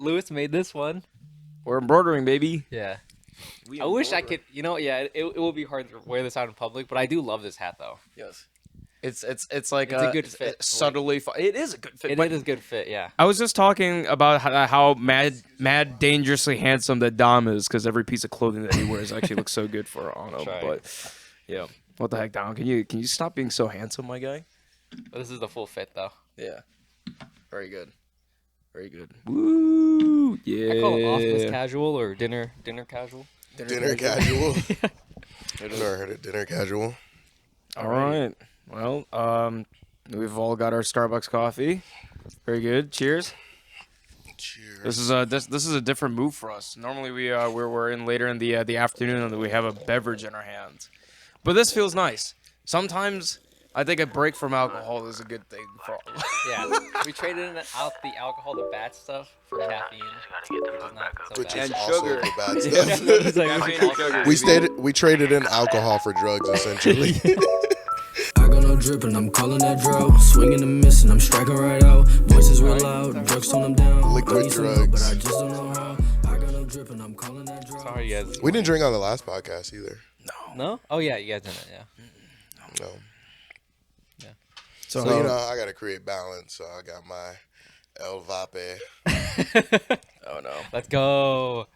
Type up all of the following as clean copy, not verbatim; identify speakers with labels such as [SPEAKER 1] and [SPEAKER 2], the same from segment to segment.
[SPEAKER 1] Lewis made this one.
[SPEAKER 2] We're embroidering, baby.
[SPEAKER 1] Yeah. I wish I could. It will be hard to wear this out in public, but I do love this hat though.
[SPEAKER 2] Yes. It's like
[SPEAKER 1] It's a good fit.
[SPEAKER 2] It's subtly it is a good fit.
[SPEAKER 1] It is a good fit, yeah.
[SPEAKER 2] I was just talking about how mad dangerously handsome that Dom is because every piece of clothing that he wears actually looks so good on him.
[SPEAKER 1] Right.
[SPEAKER 2] But yeah, what the heck, Dom? Can you stop being so handsome, my guy?
[SPEAKER 1] This is the full fit though.
[SPEAKER 2] Yeah. Very good. Very good. Woo! Yeah.
[SPEAKER 1] I call it office casual or dinner casual.
[SPEAKER 3] Dinner casual. I've never heard of dinner casual.
[SPEAKER 2] All right. Well, we've all got our Starbucks coffee. Very good. Cheers.
[SPEAKER 3] Cheers.
[SPEAKER 2] This is a different move for us. Normally we're in later in the afternoon and we have a beverage in our hands, but this feels nice. Sometimes I think a break from alcohol is a good thing for all.
[SPEAKER 1] Yeah, we traded out the alcohol, the bad stuff, for caffeine.
[SPEAKER 3] Which
[SPEAKER 1] bad.
[SPEAKER 3] is
[SPEAKER 2] And
[SPEAKER 3] also
[SPEAKER 2] sugar.
[SPEAKER 3] the bad
[SPEAKER 1] Yeah,
[SPEAKER 3] stuff.
[SPEAKER 1] it's like, sugar.
[SPEAKER 3] We traded in alcohol for drugs, essentially.
[SPEAKER 4] I got no drip and I'm calling that drought. Swinging and missing, I'm striking right out. Voices real loud, drugs tone them down.
[SPEAKER 3] Liquid
[SPEAKER 4] I need some help,
[SPEAKER 3] drugs.
[SPEAKER 4] but I just don't know how. I got no drip and I'm calling that drought.
[SPEAKER 1] Sorry, you guys.
[SPEAKER 3] We didn't drink on the last podcast either.
[SPEAKER 1] No? Oh yeah, you guys didn't. Yeah.
[SPEAKER 3] No.
[SPEAKER 2] So,
[SPEAKER 3] So, I got to create balance. So I got my El Vape.
[SPEAKER 2] oh no.
[SPEAKER 1] Let's go.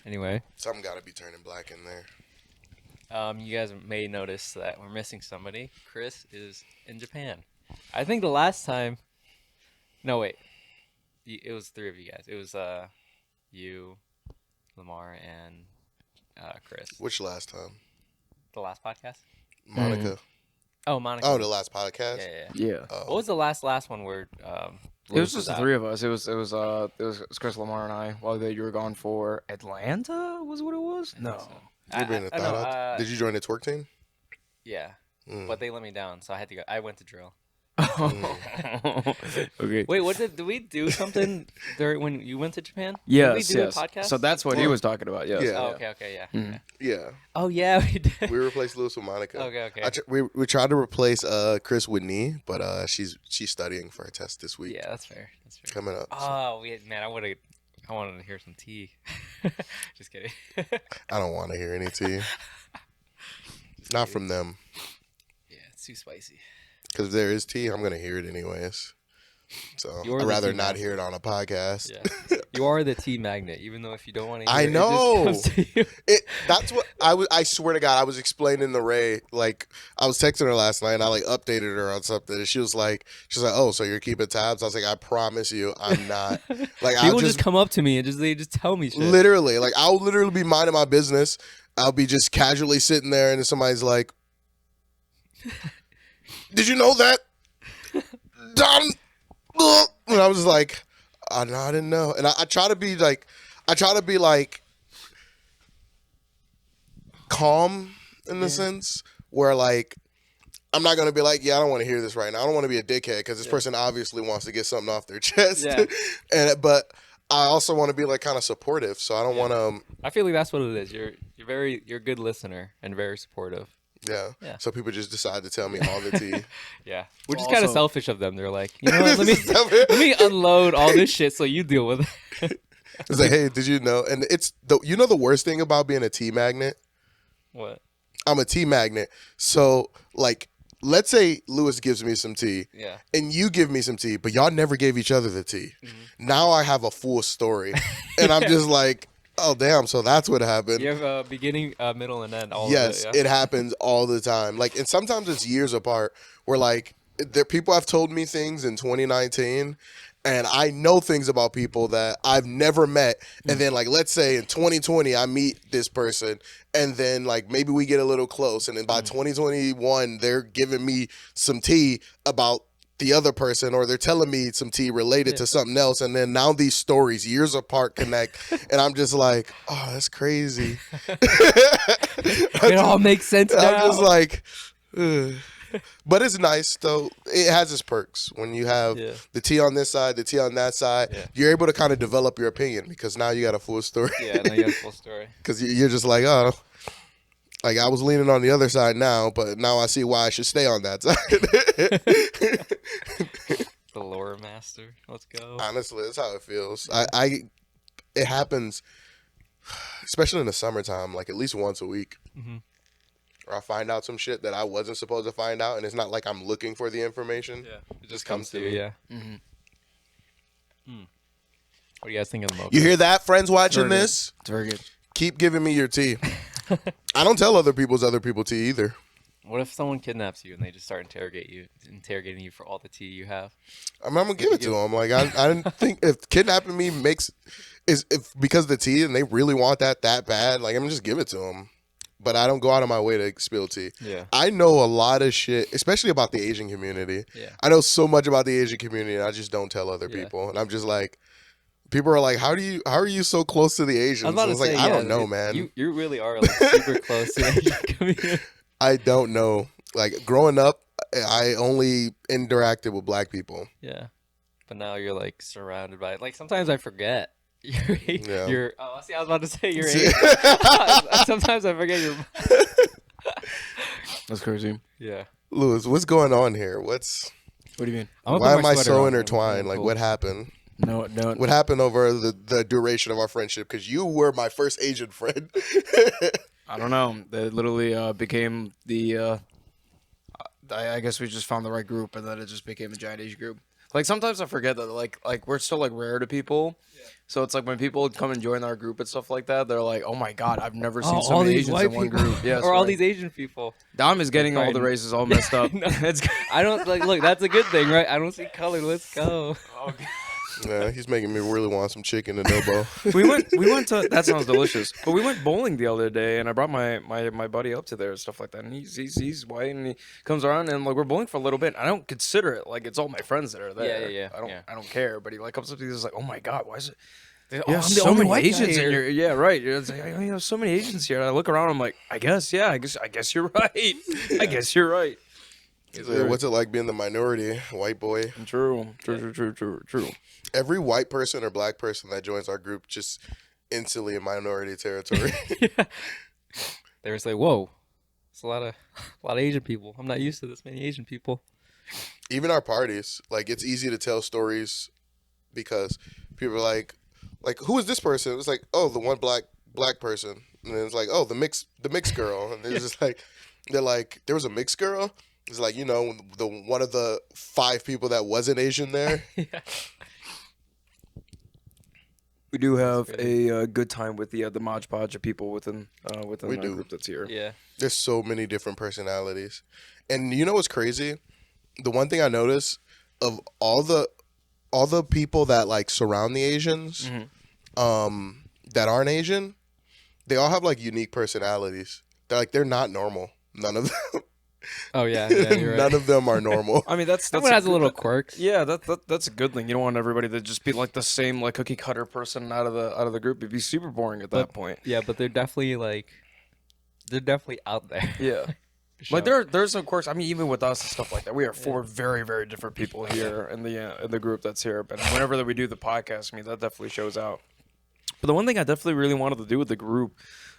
[SPEAKER 1] Anyway,
[SPEAKER 3] Something got to be turning black in there.
[SPEAKER 1] you guys may notice that we're missing somebody. Chris is in Japan. I think the last time. No wait, it was 3 of you guys. It was you, Lamar, and Chris.
[SPEAKER 3] Which last time?
[SPEAKER 1] The last podcast.
[SPEAKER 3] Monica.
[SPEAKER 1] Oh, Monica.
[SPEAKER 3] Oh, the last podcast?
[SPEAKER 1] Yeah.
[SPEAKER 2] Yeah.
[SPEAKER 3] Oh.
[SPEAKER 1] What was the last one where?
[SPEAKER 2] It was just the three of us. It was Chris, Lamar, and I. While you were gone for Atlanta, was what it was? No.
[SPEAKER 3] You being a thought out? Did you join the twerk team?
[SPEAKER 1] Yeah,
[SPEAKER 3] Mm.
[SPEAKER 1] but they let me down, so I had to go. I went to drill.
[SPEAKER 2] Okay.
[SPEAKER 1] Wait, did we do something there when you went to Japan?
[SPEAKER 2] Yes.
[SPEAKER 1] Did we do
[SPEAKER 2] Yes.
[SPEAKER 1] a podcast?
[SPEAKER 2] So that's what he was talking about. Yes.
[SPEAKER 3] Yeah.
[SPEAKER 1] Oh, okay, yeah.
[SPEAKER 2] Mhm.
[SPEAKER 1] Okay.
[SPEAKER 3] Yeah.
[SPEAKER 1] Oh yeah, we did.
[SPEAKER 3] We replaced Lewis with Monica.
[SPEAKER 1] Okay.
[SPEAKER 3] We tried to replace Chris with Nee, but she's studying for a test this week.
[SPEAKER 1] Yeah, that's fair.
[SPEAKER 3] Coming up. So
[SPEAKER 1] Oh, man, I wanted to hear some tea. Just kidding.
[SPEAKER 3] I don't want to hear any tea. Not from them.
[SPEAKER 1] Yeah, it's too spicy.
[SPEAKER 3] Because if there is tea, I'm going to hear it anyways. So
[SPEAKER 1] You're
[SPEAKER 3] I'd
[SPEAKER 1] the
[SPEAKER 3] rather
[SPEAKER 1] tea
[SPEAKER 3] not
[SPEAKER 1] master.
[SPEAKER 3] hear it on a podcast.
[SPEAKER 1] Yeah, you are the tea magnet, even though if you don't want to.
[SPEAKER 3] I
[SPEAKER 1] hear
[SPEAKER 3] know.
[SPEAKER 1] It just comes to you.
[SPEAKER 3] That's what I swear to God, I was explaining to Ray, like, I was texting her last night and I like updated her on something. And she's like, oh, so you're keeping tabs? I was like, I promise you, I'm not. Like, I'll
[SPEAKER 1] People just come up to me and they just tell me shit.
[SPEAKER 3] literally, like, I'll literally be minding my business. I'll be just casually sitting there and then somebody's like, did you know that? Don. And I was like, oh, no, I didn't know. And I try to be like, calm in the sense where like, I'm not going to be like, yeah, I don't want to hear this right now. I don't want to be a dickhead because this person obviously wants to get something off their chest.
[SPEAKER 1] Yeah.
[SPEAKER 3] But I also want to be like kind of supportive. So I don't want to,
[SPEAKER 1] I feel like that's what it is. You're a good listener and very supportive.
[SPEAKER 3] yeah. So people just decide to tell me all the tea.
[SPEAKER 1] Yeah, which is kind of
[SPEAKER 2] Also-
[SPEAKER 1] selfish of them. They're like, you know what? Let me unload all this shit so you deal with it.
[SPEAKER 3] It's like, hey, did you know? And it's the worst thing about being a tea magnet?
[SPEAKER 1] What?
[SPEAKER 3] I'm a tea magnet. So like, let's say Lewis gives me some tea.
[SPEAKER 1] Yeah.
[SPEAKER 3] And you give me some tea, but y'all never gave each other the tea.
[SPEAKER 1] Mm-hmm.
[SPEAKER 3] Now I have a full story. And I'm just like, oh, damn. So that's what happened.
[SPEAKER 1] You have a beginning, middle, and end. All
[SPEAKER 3] Yes,
[SPEAKER 1] of it.
[SPEAKER 3] it happens all the time. Like, and sometimes it's years apart where like people have told me things in 2019 and I know things about people that I've never met. And then like, let's say in 2020, I meet this person and then like maybe we get a little close. And then by 2021, they're giving me some tea about the other person or they're telling me some tea related to something else. And then now these stories years apart connect. And I'm just like, oh, that's crazy.
[SPEAKER 1] It all makes sense now.
[SPEAKER 3] I'm just like, ugh. But it's nice though. It has its perks when you have the tea on this side, the tea on that side.
[SPEAKER 1] Yeah.
[SPEAKER 3] You're able to kind of develop your opinion because now you got a full story.
[SPEAKER 1] Yeah, now you have a full story.
[SPEAKER 3] Because you're just like, oh, like I was leaning on the other side now, but now I see why I should stay on that side.
[SPEAKER 1] The lore master. Let's go.
[SPEAKER 3] Honestly, that's how it feels. It happens, especially in the summertime, like at least once a week.
[SPEAKER 1] Mm-hmm.
[SPEAKER 3] Or I find out some shit that I wasn't supposed to find out, and it's not like I'm looking for the information.
[SPEAKER 1] Yeah, it
[SPEAKER 3] just comes to
[SPEAKER 1] you.
[SPEAKER 3] me.
[SPEAKER 1] Yeah.
[SPEAKER 2] Mm-hmm.
[SPEAKER 1] What do you guys think of the mocha?
[SPEAKER 3] You hear that, friends watching
[SPEAKER 2] Very good.
[SPEAKER 3] this?
[SPEAKER 2] It's very good.
[SPEAKER 3] Keep giving me your tea. I don't tell other people tea either.
[SPEAKER 1] What if someone kidnaps you and they just start interrogating you for all the tea you have?
[SPEAKER 3] I'm gonna give it to them. Like I didn't think if kidnapping me if because of the tea and they really want that bad, like I'm gonna just give it to them. But I don't go out of my way to spill tea.
[SPEAKER 1] Yeah.
[SPEAKER 3] I know a lot of shit, especially about the Asian community.
[SPEAKER 1] Yeah.
[SPEAKER 3] I know so much about the Asian community, and I just don't tell other
[SPEAKER 1] Yeah.
[SPEAKER 3] people. And I'm just like, people are like, how are you so close to the Asians?
[SPEAKER 1] I was about to
[SPEAKER 3] And it's
[SPEAKER 1] say,
[SPEAKER 3] like, I don't know, man.
[SPEAKER 1] You really are like super close to the Asian community.
[SPEAKER 3] I don't know. Like growing up, I only interacted with black people.
[SPEAKER 1] Yeah, but now you're like surrounded by it. Like sometimes I forget.
[SPEAKER 3] Yeah.
[SPEAKER 1] You're. Oh, see, I was about to say you're. Sometimes I forget you're.
[SPEAKER 2] That's crazy.
[SPEAKER 1] Yeah.
[SPEAKER 3] Louis, what's going on here?
[SPEAKER 2] What do you mean?
[SPEAKER 3] Why am I so intertwined? Like, what happened?
[SPEAKER 2] No.
[SPEAKER 3] What happened over the duration of our friendship? Because you were my first Asian friend.
[SPEAKER 2] I don't know. They literally became the. I guess we just found the right group, and then it just became a giant Asian group. Like sometimes I forget that like we're still like rare to people. Yeah. So it's like when people come and join our group and stuff like that, they're like, "Oh my god, I've never seen so many Asians in one group." Yeah,
[SPEAKER 1] or all these Asian people.
[SPEAKER 2] Dom is getting all the races all messed up.
[SPEAKER 1] No, I don't like. Look, that's a good thing, right? I don't see color. Let's go.
[SPEAKER 2] Okay.
[SPEAKER 3] Yeah, he's making me really want some chicken adobo.
[SPEAKER 2] we went to that sounds delicious. But we went bowling the other day, and I brought my buddy up to there and stuff like that. And he's white, and he comes around, and like we're bowling for a little bit. I don't consider it like it's all my friends that are there.
[SPEAKER 1] Yeah.
[SPEAKER 2] I don't care. But he like comes up to me, he's like, "Oh my god, why is it?"
[SPEAKER 1] Yeah,
[SPEAKER 2] Yeah,
[SPEAKER 1] I'm the
[SPEAKER 2] so
[SPEAKER 1] only
[SPEAKER 2] many
[SPEAKER 1] white guy
[SPEAKER 2] Asians in
[SPEAKER 1] here.
[SPEAKER 2] here. Yeah, right. It's like, you know, so many Asians here. And I look around, I'm like, I guess you're right. I guess you're right.
[SPEAKER 3] Yeah, what's it like being the minority white boy?
[SPEAKER 2] True.
[SPEAKER 3] Every white person or black person that joins our group just instantly in minority territory.
[SPEAKER 1] Yeah. They were like, "Whoa, it's a lot of Asian people. I'm not used to this many Asian people."
[SPEAKER 3] Even our parties, like it's easy to tell stories because people are like, who is this person? It's like, oh, the one black person, and then it's like, oh, the mixed girl, and it's just like, they're like, there was a mixed girl. It's like, you know, the one of the 5 people that wasn't Asian there.
[SPEAKER 1] Yeah.
[SPEAKER 2] We do have a good time with the Mod Podge of people within
[SPEAKER 3] We
[SPEAKER 2] the
[SPEAKER 3] do.
[SPEAKER 2] group that's here.
[SPEAKER 1] Yeah.
[SPEAKER 3] There's so many different personalities, and you know what's crazy? The one thing I notice of all the people that like surround the Asians, that aren't Asian, they all have like unique personalities. They're not normal. None of them.
[SPEAKER 1] Oh yeah, you're right.
[SPEAKER 3] None of them are normal.
[SPEAKER 2] I mean, that's
[SPEAKER 1] Everyone has a little quirks.
[SPEAKER 2] Yeah, that's a good thing. You don't want everybody to just be like the same like cookie cutter person out of the group. It'd be super boring at that point.
[SPEAKER 1] Yeah, but they're definitely out there.
[SPEAKER 2] Yeah.
[SPEAKER 1] For
[SPEAKER 2] Like
[SPEAKER 1] sure.
[SPEAKER 2] there's some quirks. I mean, even with us and stuff like that, we are 4 very, very different people here in the group that's here. But whenever that we do the podcast, I mean, that definitely shows out. But the one thing I definitely really wanted to do with the group,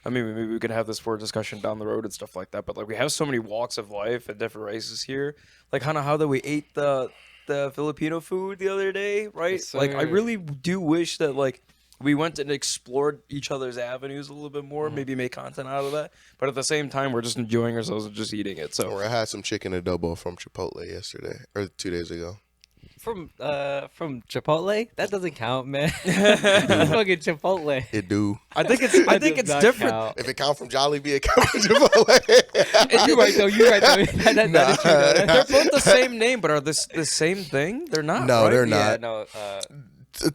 [SPEAKER 2] I mean, maybe we could have this for a discussion down the road and stuff like that. But like, we have so many walks of life and different races here. Like, kind of how that we ate the Filipino food the other day, right?
[SPEAKER 1] Yes,
[SPEAKER 2] Like, I
[SPEAKER 1] sir.
[SPEAKER 2] really do wish that like we went and explored each other's avenues a little bit more, maybe make content out of that. But at the same time, we're just enjoying ourselves and just eating it. So
[SPEAKER 3] Or I had some chicken adobo from Chipotle yesterday or 2 days ago.
[SPEAKER 1] From Chipotle? That doesn't count, man. Fucking Chipotle.
[SPEAKER 3] It do.
[SPEAKER 2] I think it's
[SPEAKER 1] That does
[SPEAKER 2] it's
[SPEAKER 1] not
[SPEAKER 2] different.
[SPEAKER 1] count.
[SPEAKER 3] If it count from Jollibee, it count from Chipotle.
[SPEAKER 1] You're right though. That is true.
[SPEAKER 2] They're
[SPEAKER 1] Though.
[SPEAKER 2] both the same name, but are this the same thing? They're not.
[SPEAKER 3] No,
[SPEAKER 2] right?
[SPEAKER 3] they're
[SPEAKER 1] Yeah,
[SPEAKER 3] not.
[SPEAKER 1] no.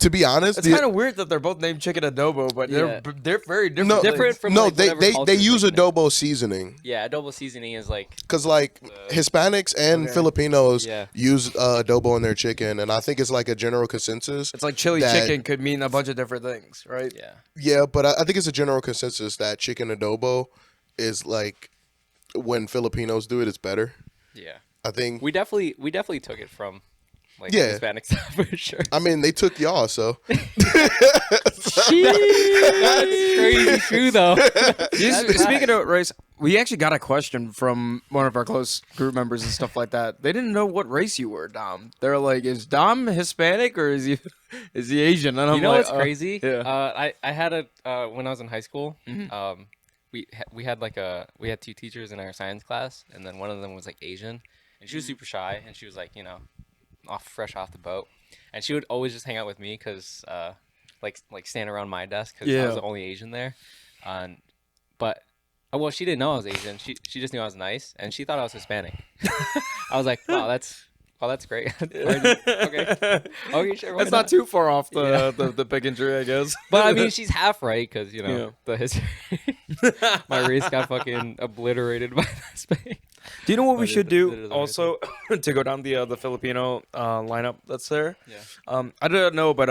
[SPEAKER 3] To be honest,
[SPEAKER 2] It's kind of weird that they're both named chicken adobo, but
[SPEAKER 1] Yeah.
[SPEAKER 2] they're very different.
[SPEAKER 3] no,
[SPEAKER 1] different
[SPEAKER 2] things.
[SPEAKER 1] from,
[SPEAKER 3] no,
[SPEAKER 1] like, whatever
[SPEAKER 3] they
[SPEAKER 1] culture
[SPEAKER 3] use
[SPEAKER 1] they make.
[SPEAKER 3] adobo seasoning.
[SPEAKER 1] Yeah, adobo seasoning is like
[SPEAKER 3] Because like Hispanics and
[SPEAKER 2] Okay.
[SPEAKER 3] Filipinos
[SPEAKER 1] Yeah.
[SPEAKER 3] use adobo in their chicken, and I think it's like a general consensus.
[SPEAKER 2] It's like chili
[SPEAKER 3] that-
[SPEAKER 2] chicken could mean a bunch of different things, right?
[SPEAKER 1] yeah.
[SPEAKER 3] Yeah, but I think it's a general consensus that chicken adobo is like when Filipinos do it, it's better.
[SPEAKER 1] Yeah.
[SPEAKER 3] I think.
[SPEAKER 1] We definitely took it from like
[SPEAKER 3] Yeah.
[SPEAKER 1] Hispanic stuff for sure.
[SPEAKER 3] I mean, they took y'all, so
[SPEAKER 1] That's crazy true though.
[SPEAKER 2] Speaking of race, we actually got a question from one of our close group members and stuff like that. They didn't know what race you were, Dom. They're like, "Is Dom Hispanic or is he Asian?" And I'm
[SPEAKER 1] You know
[SPEAKER 2] like,
[SPEAKER 1] what's crazy?
[SPEAKER 2] Yeah.
[SPEAKER 1] I had a when I was in high school.
[SPEAKER 2] Mm-hmm.
[SPEAKER 1] We had we had two teachers in our science class, and then one of them was like Asian, and she was super shy, and she was like fresh off the boat, and she would always just hang out with me because like stand around my desk because I
[SPEAKER 2] Yeah.
[SPEAKER 1] was the only Asian there, but. Well, she didn't know I was Asian. She just knew I was nice, and she thought I was Hispanic. I was like, wow, that's great. Okay, sure. Why
[SPEAKER 2] That's not too far off the pick and tree, I guess.
[SPEAKER 1] But I mean, she's half right because
[SPEAKER 2] Yeah.
[SPEAKER 1] the history. My race got fucking obliterated by Hispanic.
[SPEAKER 2] Do you know what we
[SPEAKER 1] But
[SPEAKER 2] should
[SPEAKER 1] it
[SPEAKER 2] do
[SPEAKER 1] is
[SPEAKER 2] also to go down the Filipino lineup that's there?
[SPEAKER 1] Yeah.
[SPEAKER 2] I don't know, but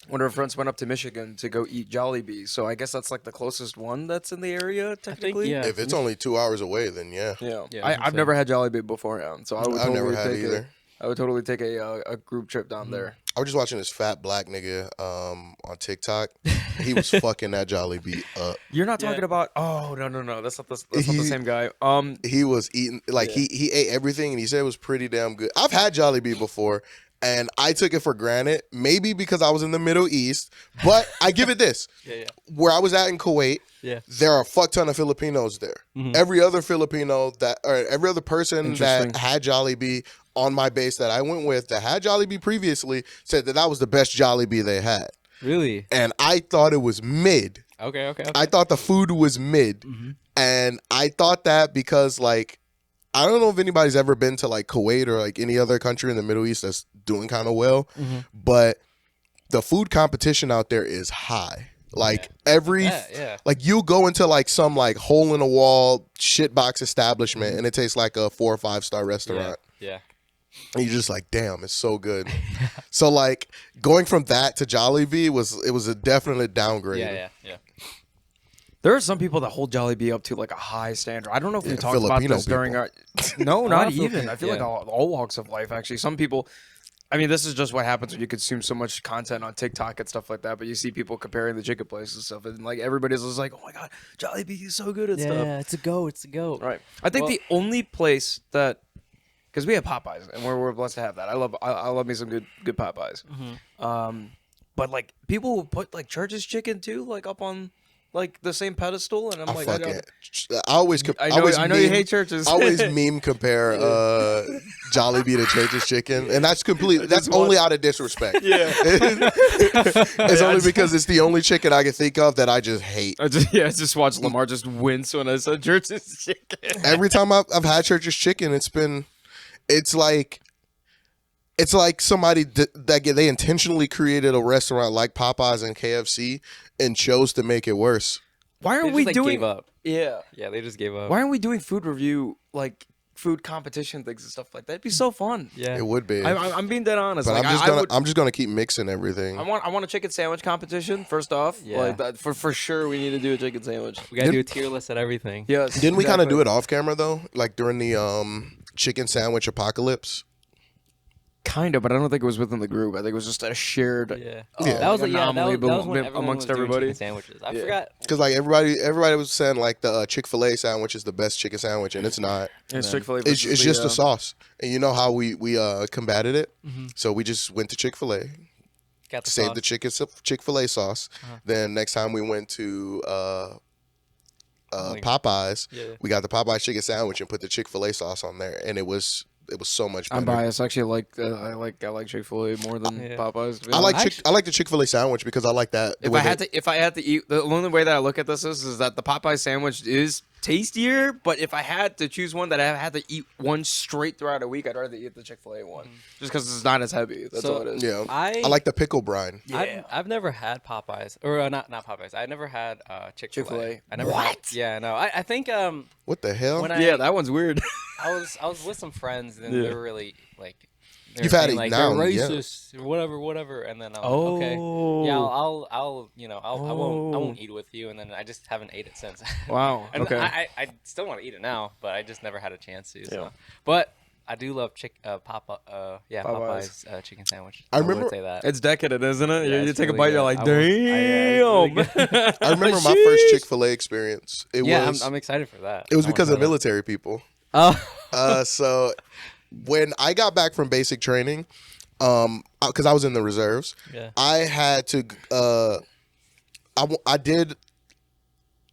[SPEAKER 2] one of our friends went up to Michigan to go eat Jollibee, so I guess that's like the closest one that's in the area technically.
[SPEAKER 1] yeah.
[SPEAKER 3] If it's only 2 hours away, then yeah.
[SPEAKER 2] Yeah,
[SPEAKER 1] Yeah, I think
[SPEAKER 2] I've
[SPEAKER 1] so.
[SPEAKER 2] never had Jollibee beforehand, so I would
[SPEAKER 3] I've
[SPEAKER 2] totally
[SPEAKER 3] never had
[SPEAKER 2] take
[SPEAKER 3] either.
[SPEAKER 2] I would totally take a group trip down there.
[SPEAKER 3] I was just watching this fat black nigga on TikTok. He was fucking that Jollibee up.
[SPEAKER 2] You're not
[SPEAKER 1] Yeah.
[SPEAKER 2] talking about? Oh no, that's not the
[SPEAKER 3] He-
[SPEAKER 2] same guy.
[SPEAKER 3] He was eating like he ate everything and he said it was pretty damn good. I've had Jollibee before and I took it for granted, maybe because I was in the Middle East, but I give it this.
[SPEAKER 1] Yeah.
[SPEAKER 3] Where I was at in Kuwait,
[SPEAKER 1] Yeah.
[SPEAKER 3] there are a fuck ton of Filipinos there. Every other Filipino every other person that
[SPEAKER 2] Interesting.
[SPEAKER 3] had Jollibee on my base that I went with that had Jollibee previously said that was the best Jollibee they had.
[SPEAKER 1] Really?
[SPEAKER 3] And I thought it was mid.
[SPEAKER 1] Okay.
[SPEAKER 3] I thought the food was mid. And I thought that because like I don't know if anybody's ever been to like Kuwait or like any other country in the Middle East that's doing kind of well, but the food competition out there is high. Like every
[SPEAKER 1] Yeah.
[SPEAKER 3] like you go into like some like hole in the wall shitbox establishment and it tastes like a 4 or 5 star restaurant.
[SPEAKER 1] Yeah.
[SPEAKER 3] And you're just like, damn, it's so good. So like going from that to Jollibee was a definite downgrade.
[SPEAKER 1] Yeah.
[SPEAKER 2] There are some people that hold Jollibee up to like a high standard. I don't know if we
[SPEAKER 3] Yeah,
[SPEAKER 2] talked about
[SPEAKER 3] Filipino
[SPEAKER 2] this during
[SPEAKER 3] people.
[SPEAKER 2] our. No, not
[SPEAKER 1] of
[SPEAKER 2] even.
[SPEAKER 1] Filipino-
[SPEAKER 2] I feel like
[SPEAKER 1] yeah.
[SPEAKER 2] all walks of life actually. Some people. I mean, this is just what happens when you consume so much content on TikTok and stuff like that. But you see people comparing the chicken places and stuff, and like everybody's just like, "Oh my god, Jollibee is so good at stuff."
[SPEAKER 1] it's a go. It's a go.
[SPEAKER 2] Right. I think
[SPEAKER 1] Well-
[SPEAKER 2] the only place that, because we have Popeyes and we're blessed to have that. I love me some good Popeyes. But like people will put like Church's chicken too, like up on like the same pedestal, and I'm
[SPEAKER 3] I
[SPEAKER 2] like,
[SPEAKER 3] fucking I always
[SPEAKER 2] I know you hate Church's.
[SPEAKER 3] I always meme compare Jollibee to Church's chicken, and that's completely that's only out of disrespect.
[SPEAKER 2] Yeah.
[SPEAKER 3] It's only because it's the only chicken I can think of that I just hate.
[SPEAKER 2] I just watched Lamar just wince when I said Church's chicken.
[SPEAKER 3] Every time I've had Church's chicken, it's like somebody they intentionally created a restaurant like Popeyes and KFC and chose to make it worse.
[SPEAKER 2] Why
[SPEAKER 1] They
[SPEAKER 2] aren't
[SPEAKER 1] just,
[SPEAKER 2] we
[SPEAKER 1] like,
[SPEAKER 2] doing?
[SPEAKER 1] gave up.
[SPEAKER 2] Yeah.
[SPEAKER 1] Yeah, they just gave up.
[SPEAKER 2] Why aren't we doing food review like food competition things and stuff like that? It'd be so fun.
[SPEAKER 1] Yeah.
[SPEAKER 3] It would be,
[SPEAKER 2] I'm being dead honest.
[SPEAKER 3] but
[SPEAKER 2] Like,
[SPEAKER 3] I'm just gonna keep mixing everything.
[SPEAKER 2] I want a chicken sandwich competition first off.
[SPEAKER 1] Yeah.
[SPEAKER 2] Like that, for sure we need to do a chicken sandwich.
[SPEAKER 1] We gotta do a tier list at everything.
[SPEAKER 2] Yes.
[SPEAKER 3] Didn't we kind of
[SPEAKER 2] exactly.
[SPEAKER 3] do it off camera though, like during the chicken sandwich apocalypse?
[SPEAKER 2] Kind of, but I don't think it was within the group. I think it was just a shared.
[SPEAKER 1] Yeah.
[SPEAKER 3] Yeah.
[SPEAKER 1] That was
[SPEAKER 2] like,
[SPEAKER 1] that
[SPEAKER 2] anomaly
[SPEAKER 1] was when everyone
[SPEAKER 2] amongst
[SPEAKER 1] was doing
[SPEAKER 2] everybody.
[SPEAKER 1] chicken sandwiches. I
[SPEAKER 2] Yeah.
[SPEAKER 1] forgot.
[SPEAKER 3] Because like everybody was saying like the Chick-fil-A sandwich is the best chicken sandwich, and it's not.
[SPEAKER 2] It's Chick-fil-A.
[SPEAKER 3] It's just the sauce, and you know how we combated it. So we just went to Chick-fil-A,
[SPEAKER 1] Got the
[SPEAKER 3] saved
[SPEAKER 1] sauce.
[SPEAKER 3] the Chick-fil-A sauce. Then next time we went to
[SPEAKER 1] Like-
[SPEAKER 3] Popeyes,
[SPEAKER 1] Yeah.
[SPEAKER 3] we got the Popeyes chicken sandwich and put the Chick-fil-A sauce on there, and it was so much better.
[SPEAKER 2] I'm biased. Actually, I like Chick-fil-A more than
[SPEAKER 1] Yeah.
[SPEAKER 2] Popeyes. to be
[SPEAKER 3] I like
[SPEAKER 2] honest.
[SPEAKER 3] I like the Chick-fil-A sandwich because I like that. the
[SPEAKER 2] If
[SPEAKER 3] way
[SPEAKER 2] I had to eat, the only way that I look at this is that the Popeye sandwich is tastier. But if I had to choose one that I had to eat one straight throughout a week, I'd rather eat the Chick-fil-A one, just because it's not as heavy. That's
[SPEAKER 1] So-
[SPEAKER 2] all it is.
[SPEAKER 3] yeah,
[SPEAKER 1] I
[SPEAKER 3] like the pickle brine.
[SPEAKER 1] I've never had Popeyes or not Popeyes. I never had Chick-fil-A.
[SPEAKER 2] Chick-fil-A.
[SPEAKER 1] I never had,
[SPEAKER 2] What?
[SPEAKER 1] yeah, no. I think
[SPEAKER 3] What the hell?
[SPEAKER 1] when
[SPEAKER 2] Yeah, that one's weird.
[SPEAKER 1] I was with some friends and
[SPEAKER 2] Yeah.
[SPEAKER 1] they were really like they
[SPEAKER 3] You've
[SPEAKER 1] were
[SPEAKER 3] had
[SPEAKER 1] saying,
[SPEAKER 3] it
[SPEAKER 1] like
[SPEAKER 3] now,
[SPEAKER 1] they're
[SPEAKER 3] yeah.
[SPEAKER 1] racist or whatever and then I'm
[SPEAKER 2] Oh.
[SPEAKER 1] like, okay. Yeah, I'll I
[SPEAKER 2] Oh.
[SPEAKER 1] won't eat with you and then I just haven't ate it since.
[SPEAKER 2] Wow.
[SPEAKER 1] And
[SPEAKER 2] Okay.
[SPEAKER 1] I still want to eat it now, but I just never had a chance to. So.
[SPEAKER 2] Yeah.
[SPEAKER 1] But I do love
[SPEAKER 2] Popeyes.
[SPEAKER 1] Popeye's chicken sandwich.
[SPEAKER 3] I
[SPEAKER 1] would
[SPEAKER 3] remember-
[SPEAKER 1] say that.
[SPEAKER 2] It's decadent, isn't it?
[SPEAKER 1] Yeah,
[SPEAKER 2] you
[SPEAKER 1] it's
[SPEAKER 2] take a
[SPEAKER 1] really
[SPEAKER 2] bite,
[SPEAKER 1] good.
[SPEAKER 2] you're like,
[SPEAKER 1] I will- yeah,
[SPEAKER 2] damn.
[SPEAKER 1] it's really good.
[SPEAKER 3] I remember my first Chick-fil-A experience. It was
[SPEAKER 1] I'm excited for that.
[SPEAKER 3] it was
[SPEAKER 1] I wanna
[SPEAKER 3] because
[SPEAKER 1] try
[SPEAKER 3] of
[SPEAKER 1] that.
[SPEAKER 3] military people.
[SPEAKER 1] Oh,
[SPEAKER 3] So when I got back from basic training, because I was in the reserves,
[SPEAKER 1] yeah.
[SPEAKER 3] I had to.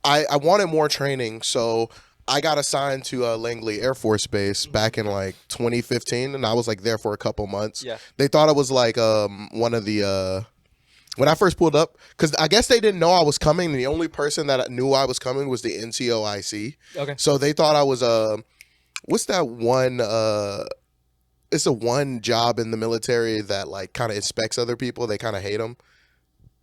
[SPEAKER 3] I wanted more training, so I got assigned to Langley Air Force Base back in like 2015, and I was like there for a couple months.
[SPEAKER 1] Yeah.
[SPEAKER 3] They thought I was like one of the. When I first pulled up, because I guess they didn't know I was coming, and the only person that knew I was coming was the NCOIC.
[SPEAKER 1] Okay.
[SPEAKER 3] So they thought I was what's that one it's a one job in the military that like kind of inspects other people. They kind of hate them.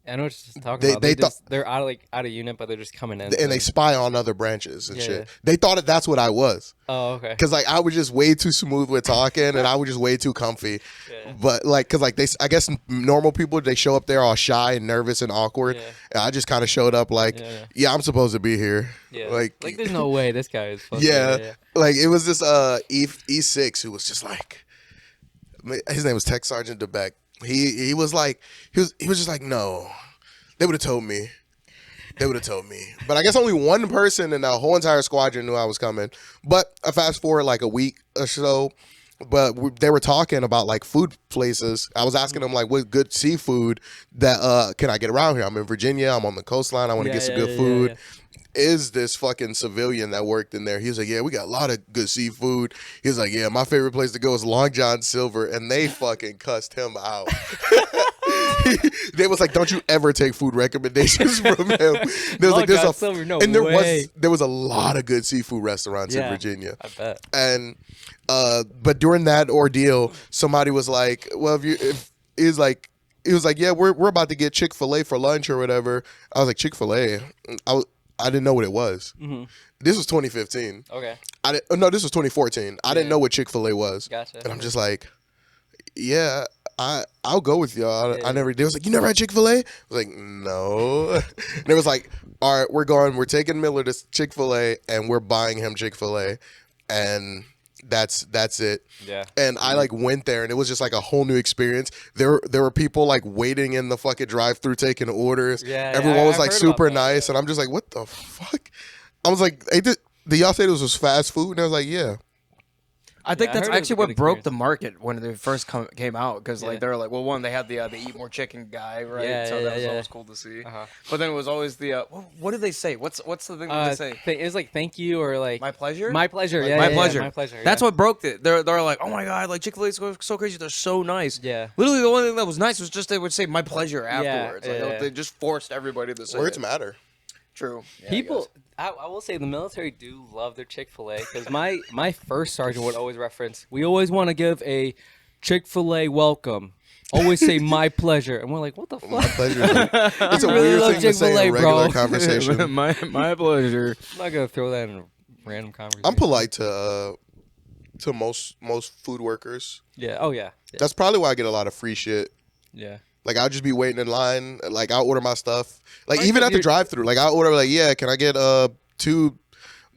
[SPEAKER 1] I know what you're talking
[SPEAKER 3] They-
[SPEAKER 1] about.
[SPEAKER 3] they
[SPEAKER 1] They're out of unit, but they're just coming in.
[SPEAKER 3] And they spy on other branches and
[SPEAKER 1] Yeah.
[SPEAKER 3] shit. They thought that's what I was.
[SPEAKER 1] Oh, okay.
[SPEAKER 3] Cause like I was just way too smooth with talking, and I was just way too comfy.
[SPEAKER 1] Yeah.
[SPEAKER 3] But like, cause like I guess normal people, they show up there all shy and nervous and awkward.
[SPEAKER 1] Yeah.
[SPEAKER 3] And I just kind of showed up like,
[SPEAKER 1] Yeah.
[SPEAKER 3] yeah, I'm supposed to be here.
[SPEAKER 1] Yeah.
[SPEAKER 3] Like,
[SPEAKER 1] there's no way this guy is. Supposed
[SPEAKER 3] yeah,
[SPEAKER 1] To,
[SPEAKER 3] like it was this E6 who was just like, his name was Tech Sergeant DeBeck. He was like, he was just like, no, they would have told me. They would have told me. But I guess only one person in the whole entire squadron knew I was coming. But I fast forward like a week or so, but they were talking about like food places. I was asking them like, what good seafood that can I get around here? I'm in Virginia. I'm on the coastline. I want to get some good food. Is this fucking civilian that worked in there? He was like, yeah, we got a lot of good seafood. He was like, yeah, my favorite place to go is Long John Silver. And they fucking cussed him out. They was like, don't you ever take food recommendations from him. There was like, there's
[SPEAKER 1] John
[SPEAKER 3] a
[SPEAKER 1] Silver, no
[SPEAKER 3] and there
[SPEAKER 1] way.
[SPEAKER 3] was a lot of good seafood restaurants in Virginia.
[SPEAKER 1] I bet.
[SPEAKER 3] And but during that ordeal, somebody was like, well, if he was like, yeah, we're about to get Chick-fil-A for lunch or whatever. I was like, Chick-fil-A? I didn't know what it was.
[SPEAKER 1] Mm-hmm.
[SPEAKER 3] This was 2015.
[SPEAKER 1] Okay.
[SPEAKER 3] No, this was 2014. I didn't know what Chick-fil-A was.
[SPEAKER 1] Gotcha.
[SPEAKER 3] And I'm just like, yeah, I'll go with y'all.
[SPEAKER 1] Yeah.
[SPEAKER 3] I never. They was like, you never had Chick-fil-A? I was like, no. And it was like, all right, we're taking Miller to Chick-fil-A and we're buying him Chick-fil-A, and that's it.
[SPEAKER 1] Yeah.
[SPEAKER 3] And I like went there, and it was just like a whole new experience. There were people like waiting in the fucking drive-through taking orders.
[SPEAKER 1] Yeah,
[SPEAKER 3] Everyone was
[SPEAKER 1] I've
[SPEAKER 3] like
[SPEAKER 1] heard
[SPEAKER 3] super
[SPEAKER 1] about that,
[SPEAKER 3] nice,
[SPEAKER 1] yeah.
[SPEAKER 3] and I'm just like, what the fuck? I was like, hey, did y'all say this was fast food? And I was like, yeah.
[SPEAKER 2] I think
[SPEAKER 1] I
[SPEAKER 2] that's
[SPEAKER 1] heard it was
[SPEAKER 2] actually
[SPEAKER 1] a
[SPEAKER 2] what
[SPEAKER 1] good
[SPEAKER 2] broke
[SPEAKER 1] experience.
[SPEAKER 2] the market when they first came out, because
[SPEAKER 1] Yeah.
[SPEAKER 2] like they were like, well, one, they had the eat more chicken guy, right?
[SPEAKER 1] Yeah,
[SPEAKER 2] so
[SPEAKER 1] yeah,
[SPEAKER 2] that was
[SPEAKER 1] yeah.
[SPEAKER 2] always cool to see.
[SPEAKER 1] Uh-huh.
[SPEAKER 2] But then it was always the what did they say? What's the thing that they say?
[SPEAKER 1] It was like thank you or like
[SPEAKER 2] My pleasure.
[SPEAKER 1] My pleasure.
[SPEAKER 3] My
[SPEAKER 1] Yeah,
[SPEAKER 2] My
[SPEAKER 1] yeah,
[SPEAKER 2] pleasure.
[SPEAKER 1] Yeah, my pleasure.
[SPEAKER 2] That's
[SPEAKER 1] yeah.
[SPEAKER 2] what broke it. They're like, oh my god, like Chick-fil-A is so crazy. They're so nice.
[SPEAKER 1] Yeah.
[SPEAKER 2] Literally, the only thing that was nice was just they would say my pleasure afterwards. Like,
[SPEAKER 1] yeah.
[SPEAKER 2] they just forced everybody to say
[SPEAKER 3] Words
[SPEAKER 2] it.
[SPEAKER 3] matter.
[SPEAKER 2] True. Yeah, I
[SPEAKER 1] People,
[SPEAKER 2] guess.
[SPEAKER 1] I will say the military do love their Chick-fil-A because my first sergeant would always reference, we always want to give a Chick-fil-A welcome. Always say my pleasure. And we're like, what the fuck?
[SPEAKER 3] My pleasure. It's a
[SPEAKER 1] really
[SPEAKER 3] weird
[SPEAKER 1] love
[SPEAKER 3] thing to say
[SPEAKER 1] Chick-fil-A,
[SPEAKER 3] in regular
[SPEAKER 1] bro.
[SPEAKER 3] conversation.
[SPEAKER 2] my pleasure.
[SPEAKER 1] I'm not going to throw that in a random conversation.
[SPEAKER 3] I'm polite to most food workers.
[SPEAKER 1] Yeah. Oh, yeah. Yeah.
[SPEAKER 3] That's probably why I get a lot of free shit.
[SPEAKER 1] yeah.
[SPEAKER 3] Like I'll just be waiting in line. Like I'll order my stuff. Like
[SPEAKER 1] Right,
[SPEAKER 3] even
[SPEAKER 1] 'cause
[SPEAKER 3] at the
[SPEAKER 1] you're-
[SPEAKER 3] drive-through. Like I'll order like, yeah, can I get 2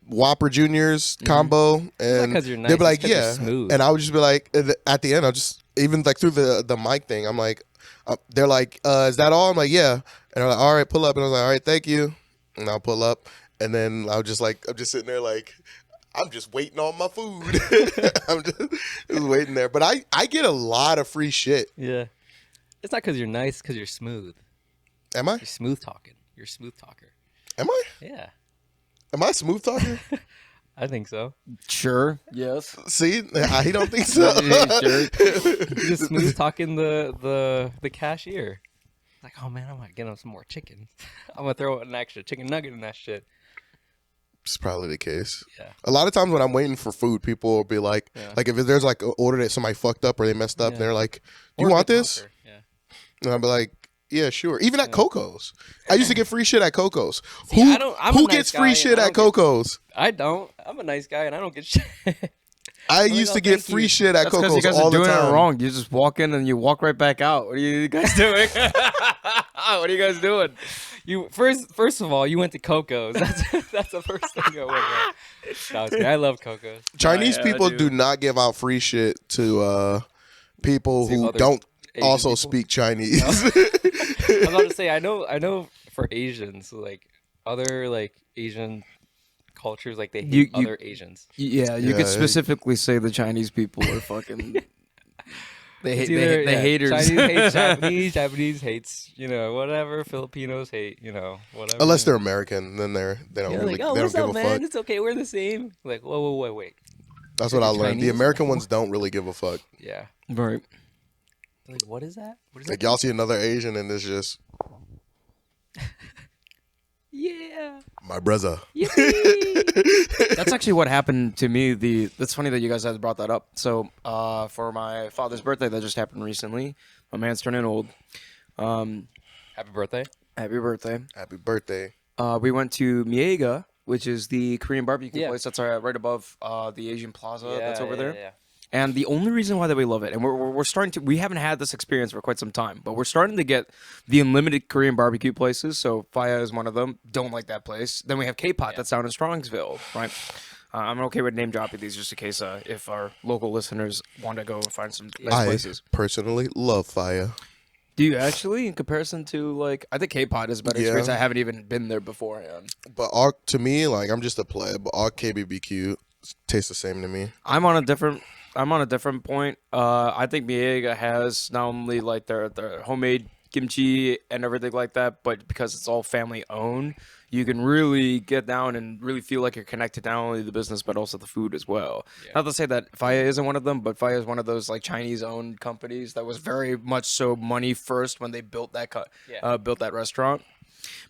[SPEAKER 3] Whopper Juniors combo? And
[SPEAKER 1] 'cause you're nice,
[SPEAKER 3] they'll be
[SPEAKER 1] it's
[SPEAKER 3] like,
[SPEAKER 1] 'cause you're
[SPEAKER 3] yeah.
[SPEAKER 1] smooth.
[SPEAKER 3] And I would just be like, at the end, I'll just even like through the mic thing. I'm like, they're like, is that all? I'm like, yeah. And they're like, all right, pull up. And I was like, all right, thank you. And I'll pull up. And then I'm just sitting there like, I'm just waiting on my food. I'm just waiting there. But I get a lot of free shit.
[SPEAKER 1] Yeah. It's not because you're nice, it's because you're smooth.
[SPEAKER 3] Am I?
[SPEAKER 1] You're smooth talking. You're a smooth talker.
[SPEAKER 3] Am I?
[SPEAKER 1] Yeah.
[SPEAKER 3] Am I a smooth talker?
[SPEAKER 1] I think so.
[SPEAKER 2] Sure. Yes.
[SPEAKER 3] See, he don't think so.
[SPEAKER 2] Sure.
[SPEAKER 1] You're just smooth talking the cashier. Like, oh man, I'm gonna get him some more chicken. I'm gonna throw an extra chicken nugget in that shit.
[SPEAKER 3] It's probably the case.
[SPEAKER 1] Yeah.
[SPEAKER 3] A lot of times when I'm waiting for food, people will be like,
[SPEAKER 1] Yeah.
[SPEAKER 3] like if there's like an order that somebody fucked up or they messed up,
[SPEAKER 1] Yeah.
[SPEAKER 3] they're like, "You
[SPEAKER 1] Or
[SPEAKER 3] want
[SPEAKER 1] good
[SPEAKER 3] this?"
[SPEAKER 1] talker. Yeah.
[SPEAKER 3] And I'll be like, "Yeah, sure." Even at Coco's, I used to get free shit at Coco's.
[SPEAKER 1] See,
[SPEAKER 3] Who
[SPEAKER 1] I don't- I'm a
[SPEAKER 3] who
[SPEAKER 1] nice
[SPEAKER 3] gets
[SPEAKER 1] guy
[SPEAKER 3] free
[SPEAKER 1] and
[SPEAKER 3] shit
[SPEAKER 1] I
[SPEAKER 3] at
[SPEAKER 1] don't get-
[SPEAKER 3] Coco's?
[SPEAKER 1] I don't. I'm a nice guy and I don't get shit.
[SPEAKER 3] I
[SPEAKER 1] like,
[SPEAKER 3] used
[SPEAKER 1] "Oh,
[SPEAKER 3] to get
[SPEAKER 1] thank
[SPEAKER 3] free
[SPEAKER 1] you."
[SPEAKER 3] shit at
[SPEAKER 2] That's because
[SPEAKER 3] Coco's
[SPEAKER 2] you guys
[SPEAKER 3] all
[SPEAKER 2] are
[SPEAKER 3] the
[SPEAKER 2] doing
[SPEAKER 3] time.
[SPEAKER 2] it wrong. You just walk in and you walk right back out. What are you guys doing? What are you guys doing?
[SPEAKER 1] You first of all, you went to Coco's. That's the first thing I went with. No, I was kidding. I love Coco's.
[SPEAKER 3] Chinese
[SPEAKER 2] yeah,
[SPEAKER 3] people
[SPEAKER 2] dude.
[SPEAKER 3] do not give out free shit to people
[SPEAKER 1] To
[SPEAKER 3] who
[SPEAKER 1] other
[SPEAKER 3] don't
[SPEAKER 1] Asian
[SPEAKER 3] also
[SPEAKER 1] people?
[SPEAKER 3] speak Chinese.
[SPEAKER 1] I was about to say, I know for Asians, like other like Asian cultures, like they hate
[SPEAKER 2] You-
[SPEAKER 1] other Asians.
[SPEAKER 2] Yeah, you
[SPEAKER 3] Yeah,
[SPEAKER 2] could specifically say the Chinese people are fucking. They hate.
[SPEAKER 1] It's either,
[SPEAKER 2] They haters.
[SPEAKER 1] Chinese hates Japanese, Japanese hates whatever. Filipinos hate whatever.
[SPEAKER 3] Unless they're American, then they don't
[SPEAKER 1] yeah,
[SPEAKER 3] really
[SPEAKER 1] like, oh,
[SPEAKER 3] they
[SPEAKER 1] what's
[SPEAKER 3] don't
[SPEAKER 1] up,
[SPEAKER 3] give a
[SPEAKER 1] man?
[SPEAKER 3] fuck.
[SPEAKER 1] It's okay, we're the same. Like, whoa, wait.
[SPEAKER 3] That's what I learned. The
[SPEAKER 1] Chinese?
[SPEAKER 3] American ones don't really give a fuck.
[SPEAKER 1] Yeah.
[SPEAKER 2] Right.
[SPEAKER 1] Like, what is that? What is
[SPEAKER 3] Like
[SPEAKER 1] that?
[SPEAKER 3] y'all see another Asian and it's just
[SPEAKER 1] Yeah.
[SPEAKER 3] my brother.
[SPEAKER 1] Yippee.
[SPEAKER 2] That's actually what happened to me. That's funny that you guys had brought that up. So, for my father's birthday that just happened recently, my man's turning old.
[SPEAKER 1] Happy birthday.
[SPEAKER 2] Happy birthday.
[SPEAKER 3] Happy birthday.
[SPEAKER 2] We went to Miega, which is the Korean barbecue
[SPEAKER 1] Yeah.
[SPEAKER 2] place that's right above the Asian Plaza that's over there.
[SPEAKER 1] Yeah.
[SPEAKER 2] And the only reason why that we love it, and we're starting to, we haven't had this experience for quite some time, but we're starting to get the unlimited Korean barbecue places. So Faya is one of them. Don't like that place. Then we have K-Pot that's down in Strongsville, right? I'm okay with name dropping these just in case if our local listeners want to go and find some nice
[SPEAKER 3] I
[SPEAKER 2] places.
[SPEAKER 3] personally love fire.
[SPEAKER 2] Do you actually, in comparison to like, I think K-Pot is a better
[SPEAKER 3] Yeah.
[SPEAKER 2] experience. I haven't even been there beforehand.
[SPEAKER 3] But all, to me, like I'm just a pleb. All KBBQ tastes the same to me.
[SPEAKER 2] I'm on a different point. I think Miega has not only like their homemade kimchi and everything like that, but because it's all family owned, you can really get down and really feel like you're connected not only to the business but also the food as well.
[SPEAKER 1] Yeah.
[SPEAKER 2] Not to say that Faya isn't one of them, but Faya is one of those like Chinese owned companies that was very much so money first when they built that built that restaurant.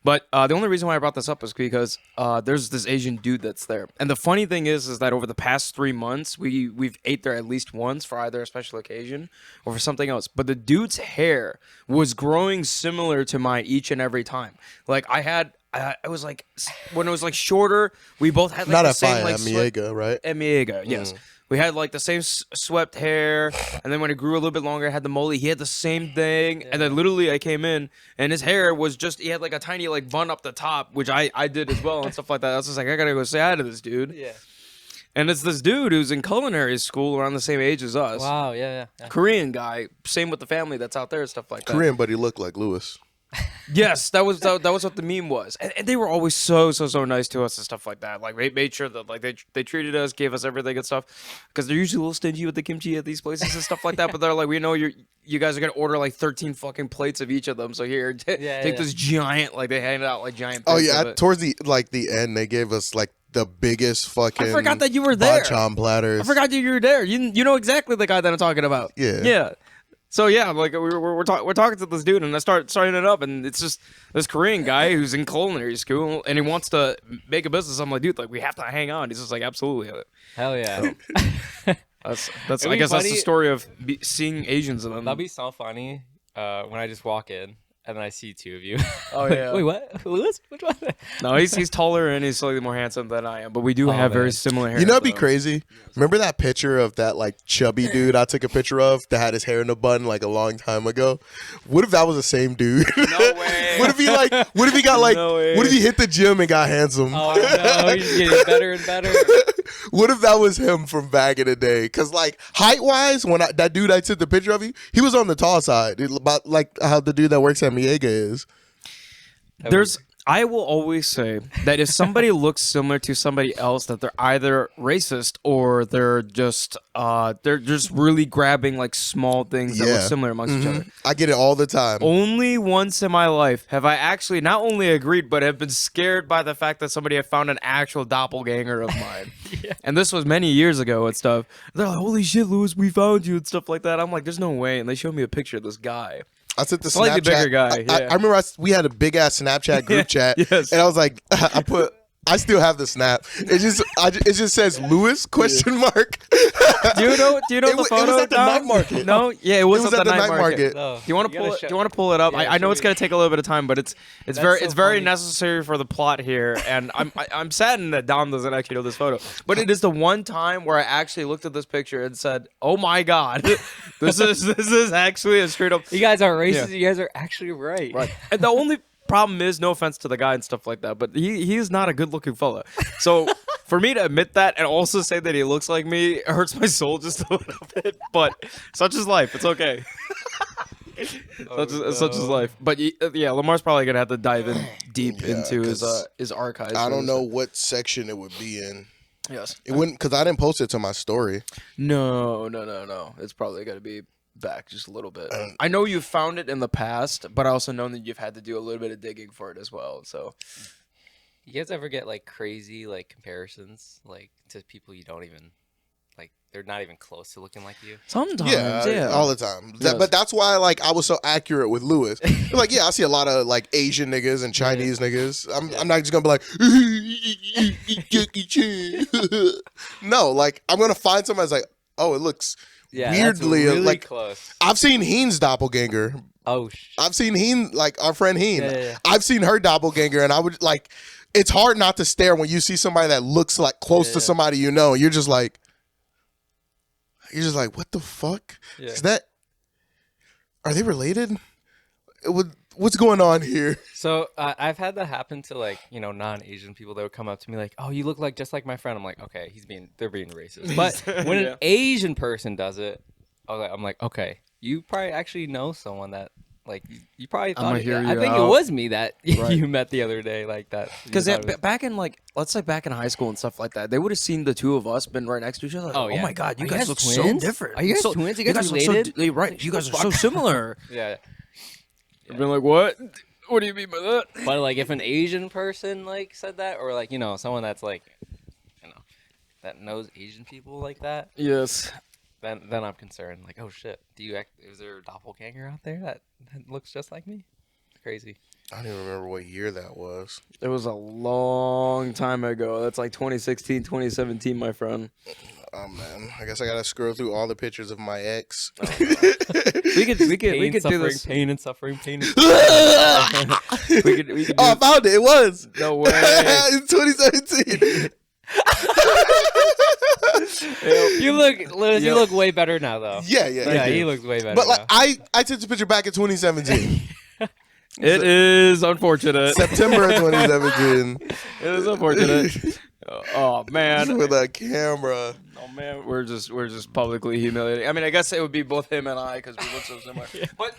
[SPEAKER 2] But the only reason why I brought this up is because there's this Asian dude that's there, and the funny thing is that over the past 3 months we've ate there at least once for either a special occasion or for something else. But the dude's hair was growing similar to mine each and every time. Like I was like when it was like shorter, we both had like
[SPEAKER 3] Not
[SPEAKER 2] the
[SPEAKER 3] at
[SPEAKER 2] same
[SPEAKER 3] fire,
[SPEAKER 2] like
[SPEAKER 3] at Miega, right?
[SPEAKER 2] at Miega, yes. We had like the same swept hair, and then when it grew a little bit longer, it had the molly. He had the same thing, and then literally I came in, and his hair was just, he had like a tiny like bun up the top, which I did as well and stuff like that. I was just like, I gotta go say hi to this dude.
[SPEAKER 1] Yeah.
[SPEAKER 2] And it's this dude who's in culinary school around the same age as us.
[SPEAKER 1] Wow. Yeah.
[SPEAKER 2] Korean guy, same with the family that's out there and stuff like that.
[SPEAKER 3] Korean, but he looked like Lewis.
[SPEAKER 2] Yes, that was what the meme was, and they were always so nice to us and stuff like that. Like they made sure that like they treated us, gave us everything and stuff, because they're usually a little stingy with the kimchi at these places and stuff like that. But they're like, we know you guys are gonna order like 13 fucking plates of each of them, so here take this giant, like they handed out like giant.
[SPEAKER 3] Oh
[SPEAKER 2] plates
[SPEAKER 3] yeah,
[SPEAKER 2] of it.
[SPEAKER 3] towards the end, they gave us like the biggest fucking.
[SPEAKER 2] I forgot that you were there.
[SPEAKER 3] Bachan platters.
[SPEAKER 2] I forgot that you were there. You know exactly the guy that I'm talking about.
[SPEAKER 3] Yeah.
[SPEAKER 2] So yeah, like we're talking to this dude, and I starting it up, and it's just this Korean guy who's in culinary school, and he wants to make a business. I'm like, dude, like we have to hang on. He's just like, absolutely.
[SPEAKER 1] Hell yeah.
[SPEAKER 2] That's
[SPEAKER 1] It'd
[SPEAKER 2] I
[SPEAKER 1] be
[SPEAKER 2] guess that's the
[SPEAKER 1] funny-
[SPEAKER 2] story of seeing Asians in them.
[SPEAKER 1] That'd be so funny when I just walk in and then I see two of you.
[SPEAKER 2] Oh yeah.
[SPEAKER 1] Wait, what? Lewis? Which one?
[SPEAKER 2] No, he's taller and he's slightly more handsome than I am, but we do
[SPEAKER 1] Oh,
[SPEAKER 2] have very
[SPEAKER 1] man.
[SPEAKER 2] similar hair.
[SPEAKER 3] You know, it'd be crazy. Remember that picture of that like chubby dude I took a picture of that had his hair in a bun like a long time ago? What if that was the same dude?
[SPEAKER 2] No way.
[SPEAKER 3] What if he got like?
[SPEAKER 2] No way.
[SPEAKER 3] What if he hit the gym and got handsome?
[SPEAKER 1] Oh no, he's getting better and better.
[SPEAKER 3] What if that was him from back in the day? Because like height wise, when that dude I took the picture of, he was on the tall side, about like how the dude that works at Miega is.
[SPEAKER 2] I will always say that if somebody looks similar to somebody else, that they're either racist or they're just really grabbing like small things that look
[SPEAKER 3] Yeah.
[SPEAKER 2] similar amongst each other.
[SPEAKER 3] I get it all the time.
[SPEAKER 2] Only once in my life have I actually not only agreed, but have been scared by the fact that somebody had found an actual doppelganger of mine. And this was many years ago and stuff. They're like, holy shit, Louis, we found you and stuff like that. I'm like, there's no way. And they showed me a picture of this guy.
[SPEAKER 3] I took the
[SPEAKER 2] Slightly
[SPEAKER 3] Snapchat.
[SPEAKER 2] bigger guy,
[SPEAKER 3] I
[SPEAKER 2] yeah.
[SPEAKER 3] remember we had a big ass Snapchat group chat,
[SPEAKER 2] Yes.
[SPEAKER 3] and I was like, I still have the snap. It just says Lewis ?
[SPEAKER 2] Do you know
[SPEAKER 3] It
[SPEAKER 2] the
[SPEAKER 3] was
[SPEAKER 2] photo?
[SPEAKER 3] at the
[SPEAKER 2] Dom?
[SPEAKER 3] night market.
[SPEAKER 2] No, yeah, it was,
[SPEAKER 3] It was
[SPEAKER 2] at the night market.
[SPEAKER 1] No,
[SPEAKER 2] Do you want to
[SPEAKER 1] gotta
[SPEAKER 2] pull it?
[SPEAKER 1] show-
[SPEAKER 2] Do you want to pull it up?
[SPEAKER 1] Yeah,
[SPEAKER 2] I know
[SPEAKER 1] show
[SPEAKER 2] it's
[SPEAKER 1] me.
[SPEAKER 2] gonna take a little bit of time, but it's
[SPEAKER 1] That's
[SPEAKER 2] very
[SPEAKER 1] so
[SPEAKER 2] very
[SPEAKER 1] funny.
[SPEAKER 2] necessary for the plot here, and I'm saddened that Dom doesn't actually know this photo. But it is the one time where I actually looked at this picture and said, "Oh my god, this is actually a straight up."
[SPEAKER 1] You guys are racist.
[SPEAKER 2] Yeah.
[SPEAKER 1] You guys are actually right.
[SPEAKER 2] Right. And the only problem is, no offense to the guy and stuff like that, but he is not a good looking fella. So for me to admit that and also say that he looks like me, it hurts my soul just a little bit. But such is life. It's okay. Such is life. But yeah, Lamar's probably gonna have to dive in deep into his archives.
[SPEAKER 3] I don't know what section it would be in.
[SPEAKER 2] Yes.
[SPEAKER 3] It wouldn't, because I didn't post it to my story.
[SPEAKER 2] No. It's probably got to be back just a little bit. I know you've found it in the past, but I also know that you've had to do a little bit of digging for it as well. So,
[SPEAKER 1] You guys ever get like crazy like comparisons like to people you don't even like? They're not even close to looking like you.
[SPEAKER 2] sometimes,
[SPEAKER 3] Yeah, all the time. But that's why like I was so accurate with Lewis. Like, yeah, I see a lot of like Asian niggas and Chinese niggas. I'm not just gonna be like, no, like I'm gonna find somebody that's like, oh, it looks
[SPEAKER 1] Yeah,
[SPEAKER 3] weirdly
[SPEAKER 1] that's really
[SPEAKER 3] like
[SPEAKER 1] close.
[SPEAKER 3] I've seen Heen's doppelganger.
[SPEAKER 1] Oh,
[SPEAKER 3] I've seen Heen, like our friend Heen.
[SPEAKER 1] Yeah.
[SPEAKER 3] I've seen her doppelganger, and I would like. It's hard not to stare when you see somebody that looks like close to somebody you know. You're just like, what the fuck?
[SPEAKER 1] Yeah.
[SPEAKER 3] Is that? Are they related? What's going on here?
[SPEAKER 1] So I've had that happen to like non-Asian people that would come up to me like, "Oh, you look like just like my friend." I'm like, "Okay, they're being racist." But when an Asian person does it, I'm like, "Okay, you probably actually know someone that like you probably thought." I think it was me that you met the other day like that.
[SPEAKER 2] Because back in like, let's say back in high school and stuff like that, they would have seen the two of us been right next to each other. Like,
[SPEAKER 1] Oh, yeah.
[SPEAKER 2] my God, you
[SPEAKER 1] Are you
[SPEAKER 2] guys
[SPEAKER 1] guys
[SPEAKER 2] look
[SPEAKER 1] twins?
[SPEAKER 2] so different.
[SPEAKER 1] Are you guys
[SPEAKER 2] So-
[SPEAKER 1] twins? You guys
[SPEAKER 2] look
[SPEAKER 1] related?
[SPEAKER 2] right. You guys are so similar.
[SPEAKER 1] Yeah.
[SPEAKER 2] I've been like, what? What do you mean by that?
[SPEAKER 1] But like if an Asian person like said that, or like someone that's like that knows Asian people like that,
[SPEAKER 2] Yes.
[SPEAKER 1] then I'm concerned. Like, oh shit, is there a doppelganger out there that looks just like me? Crazy.
[SPEAKER 3] I don't even remember what year that was.
[SPEAKER 2] It was a long time ago. That's like 2016, 2017, my friend.
[SPEAKER 3] Oh man, I guess I gotta scroll through all the pictures of my ex.
[SPEAKER 2] We could do this.
[SPEAKER 1] Pain and suffering, pain. And
[SPEAKER 2] We could do
[SPEAKER 3] Oh, I found it. It was.
[SPEAKER 2] No way.
[SPEAKER 3] In 2017.
[SPEAKER 1] You look, Lewis. You look way better now, though.
[SPEAKER 3] Yeah.
[SPEAKER 1] Yeah, he looks way better.
[SPEAKER 3] But like
[SPEAKER 1] now.
[SPEAKER 3] I took the picture back in 2017.
[SPEAKER 2] It is unfortunate.
[SPEAKER 3] September of 2017.
[SPEAKER 2] It is unfortunate. Oh man.
[SPEAKER 3] With a camera.
[SPEAKER 2] Oh man, we're just publicly humiliating. I mean, I guess it would be both him and I because we look so similar. But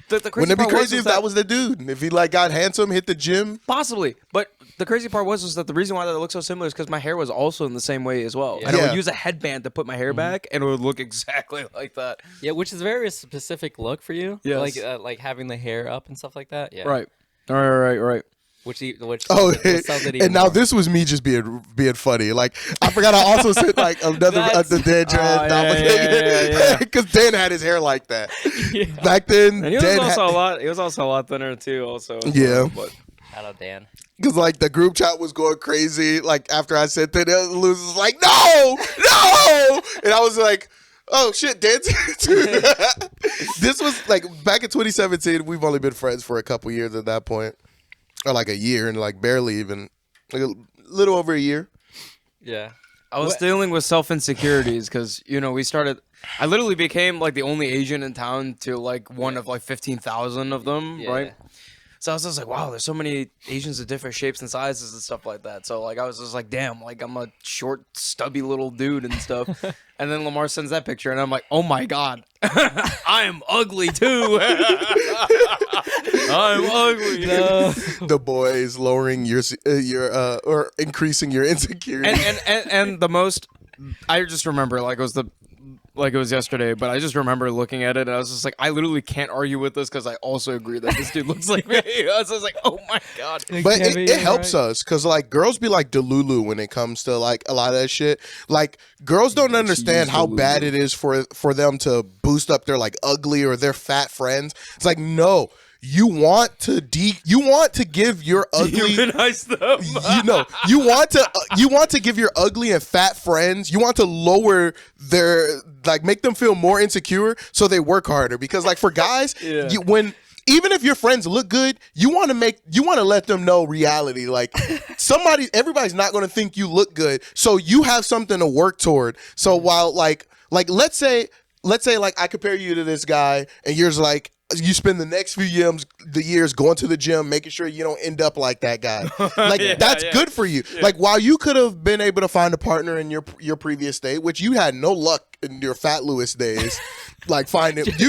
[SPEAKER 2] the crazy
[SPEAKER 3] Wouldn't it be
[SPEAKER 2] part
[SPEAKER 3] crazy
[SPEAKER 2] was
[SPEAKER 3] if that was the dude? If he like got handsome, hit the gym?
[SPEAKER 2] possibly? But the crazy part was that the reason why that looked so similar is because my hair was also in the same way as well, and I
[SPEAKER 3] Yeah.
[SPEAKER 2] would use a headband to put my hair back, and it would look exactly like that.
[SPEAKER 1] Yeah, which is a very specific look for you.
[SPEAKER 2] Yes.
[SPEAKER 1] Like having the hair up and stuff like that. Yeah.
[SPEAKER 2] Right. Right.
[SPEAKER 1] Which
[SPEAKER 3] Oh,
[SPEAKER 1] sells it even
[SPEAKER 3] and now
[SPEAKER 1] more.
[SPEAKER 3] this was me just being funny. Like I forgot I also sent like another
[SPEAKER 1] That's-
[SPEAKER 3] the Dan
[SPEAKER 2] yeah.
[SPEAKER 3] because Dan had his hair like that
[SPEAKER 1] Yeah.
[SPEAKER 3] back then.
[SPEAKER 2] And he was
[SPEAKER 3] Dan
[SPEAKER 2] also a lot. He was also a lot thinner too. Also.
[SPEAKER 3] Yeah.
[SPEAKER 2] But
[SPEAKER 1] Shout out Dan.
[SPEAKER 3] Because like the group chat was going crazy. Like after I said that, Luz was like, "No, and I was like, "Oh shit, Dan's here too." This was like back in 2017. We've only been friends for a couple years at that point, or like a year, and like barely even like a little over a year.
[SPEAKER 1] Yeah.
[SPEAKER 2] I was dealing with self insecurities because we started. I literally became like the only Asian in town to like one of like 15,000 of them,
[SPEAKER 1] Yeah.
[SPEAKER 2] right? So I was just like, wow, there's so many Asians of different shapes and sizes and stuff like that. So like I was just like, damn, like I'm a short, stubby little dude and stuff. And then Lamar sends that picture, and I'm like, oh my god, I am ugly too. I'm ugly.
[SPEAKER 1] No.
[SPEAKER 3] The boys lowering your or increasing your insecurity.
[SPEAKER 2] And the most, I just remember like it was yesterday, but I just remember looking at it and I was just like, I literally can't argue with this because I also agree that this dude looks like me. I was just like, oh my god.
[SPEAKER 3] But it helps us because like girls be like Delulu when it comes to like a lot of that shit. Like girls don't understand how bad it is for them to boost up their like ugly or their fat friends. It's like, no, you want to give your ugly
[SPEAKER 2] Demonize them.
[SPEAKER 3] you want to give your ugly and fat friends, you want to lower their like make them feel more insecure so they work harder, because like for guys even if your friends look good, you want to let them know reality. Like everybody's not going to think you look good, so you have something to work toward. So while like let's say let's say like I compare you to this guy, and you're just like you spend the next few years going to the gym, making sure you don't end up like that guy. Like that's good for you. Yeah. Like while you could have been able to find a partner in your previous state, which you had no luck in your Fat Lewis days, like finding he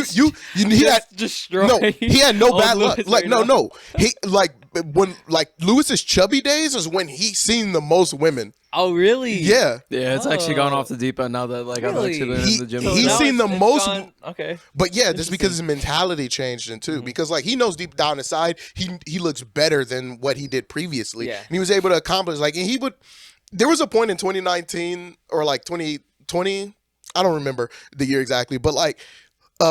[SPEAKER 3] had no bad luck. Like no, he like when like Lewis's chubby days is when he seen the most women.
[SPEAKER 1] Oh really?
[SPEAKER 3] Yeah.
[SPEAKER 2] Yeah, it's actually gone off the deep end now that like I've actually been in the gym.
[SPEAKER 3] He's seen the most.
[SPEAKER 1] Okay.
[SPEAKER 3] But yeah, just because his mentality changed in too. Because like he knows deep down inside he looks better than what he did previously. Yeah. And he was able to accomplish like, and he would. There was a point in 2019 or like 2020. I don't remember the year exactly, but like.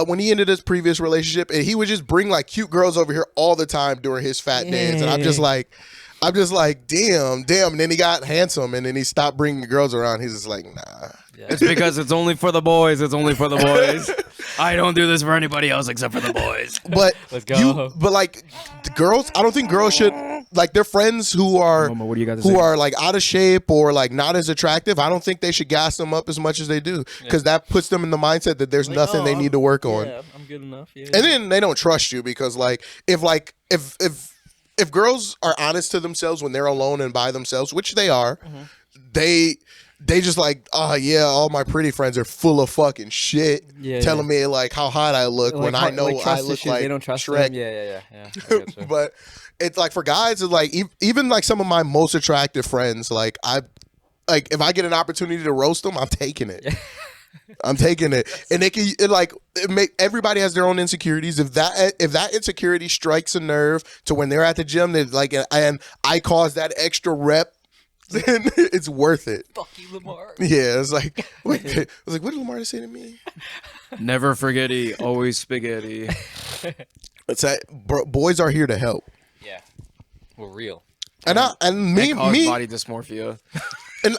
[SPEAKER 3] When he ended his previous relationship, and he would just bring like cute girls over here all the time during his fat days, and I'm just like, damn. And then he got handsome, and then he stopped bringing girls around. He's just like, nah.
[SPEAKER 2] Yeah. It's because it's only for the boys. It's only for the boys. I don't do this for anybody else except for the boys.
[SPEAKER 3] But
[SPEAKER 1] let's go.
[SPEAKER 3] But like the girls, I don't think girls should like their friends who are like out of shape or like not as attractive. I don't think they should gas them up as much as they do because that puts them in the mindset that there's nothing they need to work on.
[SPEAKER 1] Yeah, I'm good enough. Yeah.
[SPEAKER 3] And then they don't trust you because like if girls are honest to themselves when they're alone and by themselves, which they are, they just like, oh yeah, all my pretty friends are full of fucking shit, telling me like how hot I look like, when I know I look like they don't trust Shrek.
[SPEAKER 1] Yeah.
[SPEAKER 3] But it's like for guys, it's like even like some of my most attractive friends, like if I get an opportunity to roast them, I'm taking it. I'm taking it, and everybody has their own insecurities. If that insecurity strikes a nerve to when they're at the gym, like, and I cause that extra rep, then it's worth it.
[SPEAKER 1] Fuck you, Lamar.
[SPEAKER 3] Yeah, it's like, wait, I was like, what did Lamar say to me?
[SPEAKER 2] Never forgetty, always spaghetti.
[SPEAKER 3] It's that boys are here to help.
[SPEAKER 1] Yeah, we're real.
[SPEAKER 3] And me
[SPEAKER 2] body dysmorphia.
[SPEAKER 3] And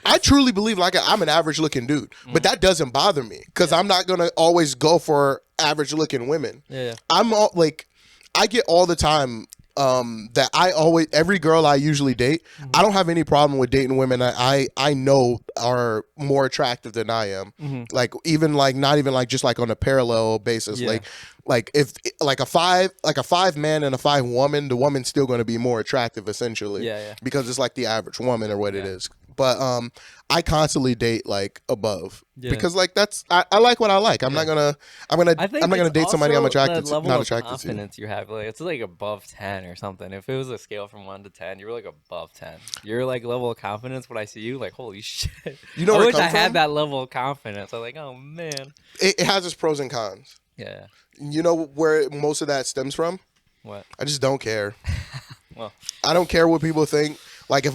[SPEAKER 3] I truly believe like I'm an average looking dude, but that doesn't bother me because I'm not gonna always go for average looking women.
[SPEAKER 1] Yeah,
[SPEAKER 3] I get all the time that every girl I usually date, I don't have any problem with dating women I know are more attractive than I am. Like even like not even like just like on a parallel basis. Like if like a five man and a 5 woman, the woman's still going to be more attractive essentially. Because it's like the average woman or what it is. But I constantly date like above because like I like what I like. I'm not gonna date somebody I'm attracted to. Not attracted to.
[SPEAKER 1] Confidence you have, like it's like above 10 or something. If it was a scale from 1 to 10, you're like above 10. Your like level of confidence when I see you, like holy shit.
[SPEAKER 3] You know,
[SPEAKER 1] I wish I had that level of confidence. I'm like, oh man.
[SPEAKER 3] It has its pros and cons.
[SPEAKER 1] Yeah.
[SPEAKER 3] You know where most of that stems from?
[SPEAKER 1] What?
[SPEAKER 3] I just don't care.
[SPEAKER 1] Well,
[SPEAKER 3] I don't care what people think. Like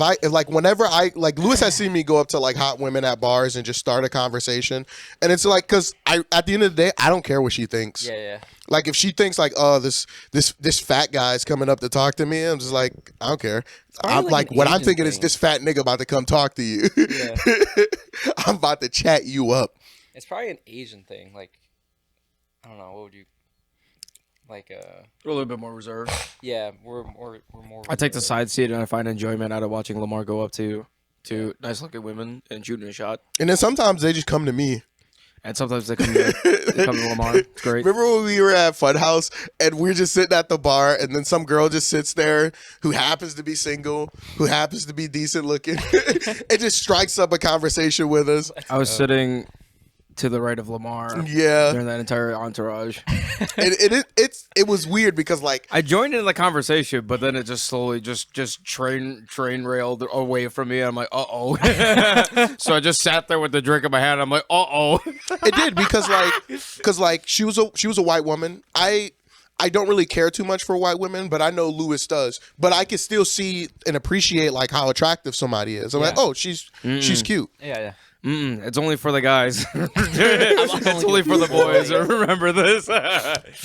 [SPEAKER 3] whenever Lewis has seen me go up to like hot women at bars and just start a conversation, and it's like because at the end of the day I don't care what she thinks.
[SPEAKER 1] Yeah.
[SPEAKER 3] Like if she thinks like, oh, this fat guy's coming up to talk to me, I'm just like, I don't care. I'm like what I'm thinking is this fat nigga about to come talk to you. Yeah. I'm about to chat you up.
[SPEAKER 1] It's probably an Asian thing. Like I don't know, what would you like?
[SPEAKER 2] A little bit more reserved.
[SPEAKER 1] Yeah, we're more.
[SPEAKER 2] I take the side seat and I find enjoyment out of watching Lamar go up to nice looking women and shooting a shot.
[SPEAKER 3] And then sometimes they just come to me.
[SPEAKER 2] And sometimes they come to Lamar. It's great.
[SPEAKER 3] Remember when we were at Funhouse and we're just sitting at the bar and then some girl just sits there who happens to be single, who happens to be decent looking, and just strikes up a conversation with us.
[SPEAKER 2] I was sitting to the right of Lamar.
[SPEAKER 3] Yeah.
[SPEAKER 2] During that entire entourage.
[SPEAKER 3] It was weird because like
[SPEAKER 2] I joined in the conversation, but then it just slowly just train railed away from me. I'm like, uh-oh. So I just sat there with the drink in my hand. I'm like, uh-oh.
[SPEAKER 3] It did because she was a white woman. I don't really care too much for white women, but I know Lewis does. But I can still see and appreciate like how attractive somebody is. I'm like, oh, she's cute.
[SPEAKER 1] Yeah.
[SPEAKER 2] It's only for the guys. It's only for the boys. Remember this.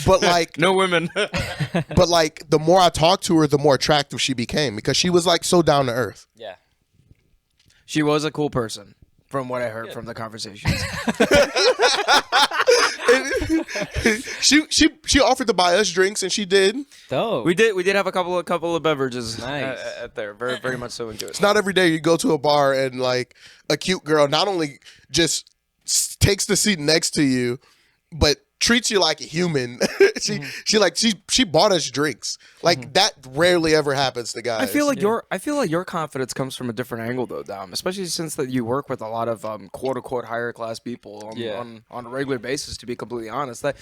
[SPEAKER 3] But like
[SPEAKER 2] no women.
[SPEAKER 3] But like the more I talked to her, the more attractive she became because she was like so down to earth.
[SPEAKER 1] Yeah.
[SPEAKER 2] She was a cool person, from what I heard from the conversations.
[SPEAKER 3] She offered to buy us drinks and she did.
[SPEAKER 1] Dope.
[SPEAKER 2] We did have a couple of beverages.
[SPEAKER 1] Nice.
[SPEAKER 2] At there. Very very much so into it.
[SPEAKER 3] It's not every day you go to a bar and like a cute girl not only just takes the seat next to you, but treats you like a human. She bought us drinks. Like that rarely ever happens to guys.
[SPEAKER 2] I feel like your confidence comes from a different angle though, Dom. Especially since that you work with a lot of quote unquote higher class people on a regular basis. To be completely honest, that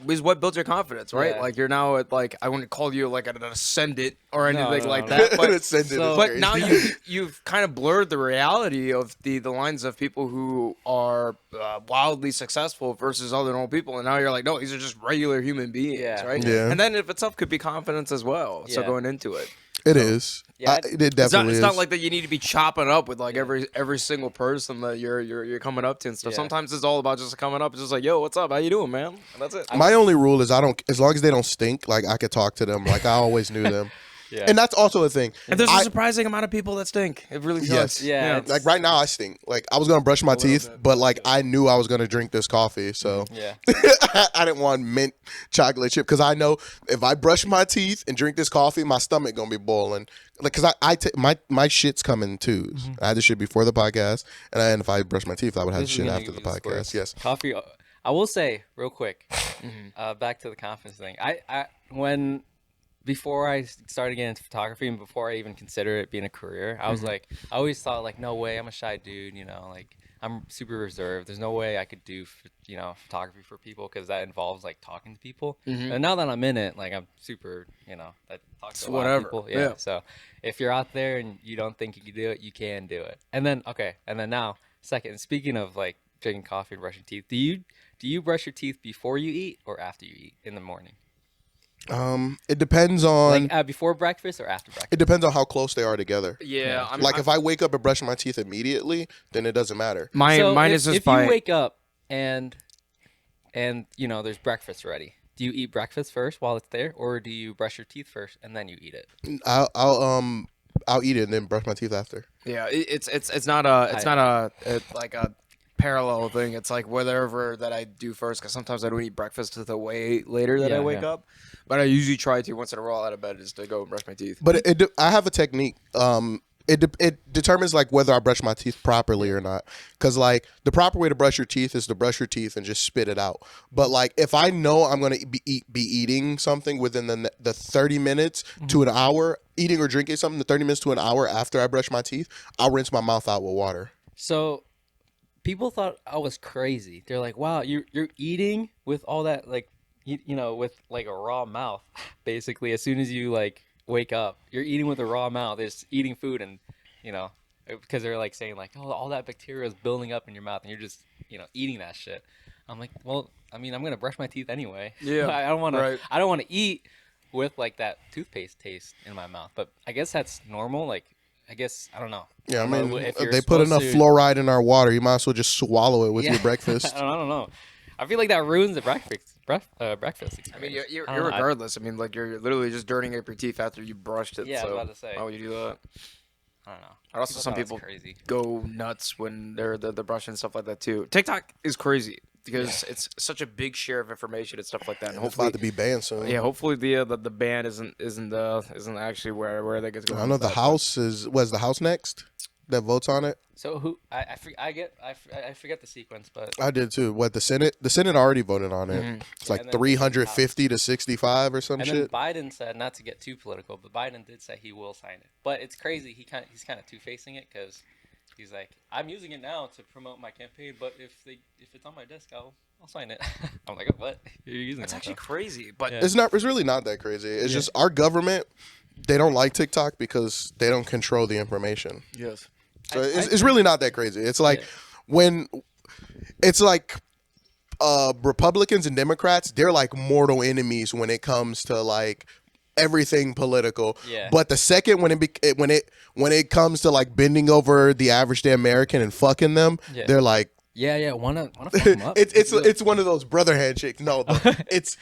[SPEAKER 2] is what builds your confidence, right?
[SPEAKER 1] Yeah.
[SPEAKER 2] Like you're now at like I wouldn't call you like an ascendant or anything like that, but
[SPEAKER 3] Ascendant is
[SPEAKER 2] but
[SPEAKER 3] crazy.
[SPEAKER 2] now you've kind of blurred the reality of the lines of people who are wildly successful versus other normal people, and now you're like, no, these are just regular human beings,
[SPEAKER 1] Yeah.
[SPEAKER 2] right?
[SPEAKER 3] Yeah.
[SPEAKER 2] And then if itself could be confidence as well. So
[SPEAKER 1] Yeah.
[SPEAKER 2] going into it.
[SPEAKER 3] It is.
[SPEAKER 1] Yeah,
[SPEAKER 3] It definitely
[SPEAKER 2] It's
[SPEAKER 3] is.
[SPEAKER 2] not like that you need to be chopping up with like every single person that you're coming up to and stuff.
[SPEAKER 1] Yeah.
[SPEAKER 2] Sometimes it's all about just coming up, it's just like, yo, what's up? How you doing, man? And that's it.
[SPEAKER 3] My only rule is as long as they don't stink, like I could talk to them. Like I always knew them.
[SPEAKER 1] Yeah.
[SPEAKER 3] And that's also a thing.
[SPEAKER 2] And there's a surprising amount of people that stink. It really does.
[SPEAKER 3] Yes.
[SPEAKER 1] Yeah, it's-
[SPEAKER 3] Like right now I stink. Like I was gonna brush my teeth, but like I knew I was gonna drink this coffee, so
[SPEAKER 1] Yeah.
[SPEAKER 3] I didn't want mint chocolate chip because I know if I brush my teeth and drink this coffee, my stomach gonna be boiling. Like because my shit's coming too. I had this shit before the podcast, and if I brush my teeth, I would have
[SPEAKER 1] This is
[SPEAKER 3] shit
[SPEAKER 1] gonna
[SPEAKER 3] after the
[SPEAKER 1] give you
[SPEAKER 3] podcast.
[SPEAKER 1] squirts.
[SPEAKER 3] Yes.
[SPEAKER 1] Coffee. I will say real quick. Back to the confidence thing. Before I started getting into photography and before I even considered it being a career, I was like, I always thought like, no way, I'm a shy dude, you know, like I'm super reserved. There's no way I could do, photography for people because that involves like talking to people. And now that I'm in it, like I'm super, I talk to a lot of people. Yeah. So if you're out there and you don't think you can do it, you can do it. And then now, second, speaking of like drinking coffee and brushing teeth, do you brush your teeth before you eat or after you eat in the morning?
[SPEAKER 3] It depends on.
[SPEAKER 1] Like before breakfast or after breakfast?
[SPEAKER 3] It depends on how close they are together.
[SPEAKER 2] Yeah.
[SPEAKER 3] Like if I wake up and brush my teeth immediately, then it doesn't matter.
[SPEAKER 2] Mine is just
[SPEAKER 1] if you wake up and there's breakfast ready, do you eat breakfast first while it's there, or do you brush your teeth first and then you eat it?
[SPEAKER 3] I'll eat it and then brush my teeth after.
[SPEAKER 2] Yeah, it's not a parallel thing. It's like whatever that I do first, because sometimes I don't eat breakfast the way later that I wake up. But I usually try to once in a while out of bed is to go and brush my teeth.
[SPEAKER 3] But I have a technique. It determines like whether I brush my teeth properly or not. Because like the proper way to brush your teeth is to brush your teeth and just spit it out. But like if I know I'm gonna be eating something within the 30 minutes to an hour, eating or drinking something the 30 minutes to an hour after I brush my teeth, I'll rinse my mouth out with water.
[SPEAKER 1] So people thought I was crazy. They're like, "Wow, you're eating with all that like with like a raw mouth." Basically, as soon as you like wake up, you're eating with a raw mouth. It's eating food, and because they're like saying like, "Oh, all that bacteria is building up in your mouth, and you're just eating that shit." I'm like, well, I mean, I'm gonna brush my teeth anyway.
[SPEAKER 2] Yeah,
[SPEAKER 1] I don't want
[SPEAKER 2] right.
[SPEAKER 1] to. I don't want to eat with like that toothpaste taste in my mouth. But I guess that's normal. Like, I guess I don't know.
[SPEAKER 3] Yeah, I mean,
[SPEAKER 1] if you're
[SPEAKER 3] they put enough
[SPEAKER 1] supposed to-
[SPEAKER 3] fluoride in our water. You might as well just swallow it with your breakfast.
[SPEAKER 1] I don't know. I feel like that ruins the breakfast experience.
[SPEAKER 2] I mean,
[SPEAKER 1] I don't know.
[SPEAKER 2] regardless. I mean, like you're literally just dirtying up your teeth after you brushed it.
[SPEAKER 1] Yeah, I
[SPEAKER 2] so
[SPEAKER 1] was about to say.
[SPEAKER 2] why would you do that?
[SPEAKER 1] I don't know.
[SPEAKER 2] Also, some
[SPEAKER 1] thought it was
[SPEAKER 2] people
[SPEAKER 1] crazy.
[SPEAKER 2] go nuts when they're brushing and stuff like that too. TikTok is crazy because it's such a big share of information and stuff like that. And
[SPEAKER 3] It's
[SPEAKER 2] hopefully,
[SPEAKER 3] about to be banned soon.
[SPEAKER 2] yeah, hopefully the ban isn't actually where that gets going.
[SPEAKER 3] I know the House was the House next that votes on it.
[SPEAKER 1] So who? I forget the sequence, but
[SPEAKER 3] I did too. What the Senate? The Senate already voted on it. It's like
[SPEAKER 1] and then
[SPEAKER 3] 350 to 65 or some
[SPEAKER 1] and then
[SPEAKER 3] shit.
[SPEAKER 1] Biden said, not to get too political, but Biden did say he will sign it. But it's crazy. He's kind of two-facing it because he's like, I'm using it now to promote my campaign, but if it's on my desk, I'll sign it. I'm like, what? You're using
[SPEAKER 2] That's
[SPEAKER 1] it
[SPEAKER 2] actually
[SPEAKER 1] though.
[SPEAKER 2] crazy, but
[SPEAKER 1] Yeah.
[SPEAKER 3] It's really not that crazy. It's just our government. They don't like TikTok because they don't control the information.
[SPEAKER 2] yes.
[SPEAKER 3] So it's really not that crazy. It's like when it's like Republicans and Democrats, they're like mortal enemies when it comes to like everything political.
[SPEAKER 1] Yeah.
[SPEAKER 3] But the second when it comes to like bending over the average day American and fucking them,
[SPEAKER 1] Yeah.
[SPEAKER 3] they're like
[SPEAKER 1] Yeah. Wanna fuck him up?
[SPEAKER 3] it's one of those brother handshakes. No, it's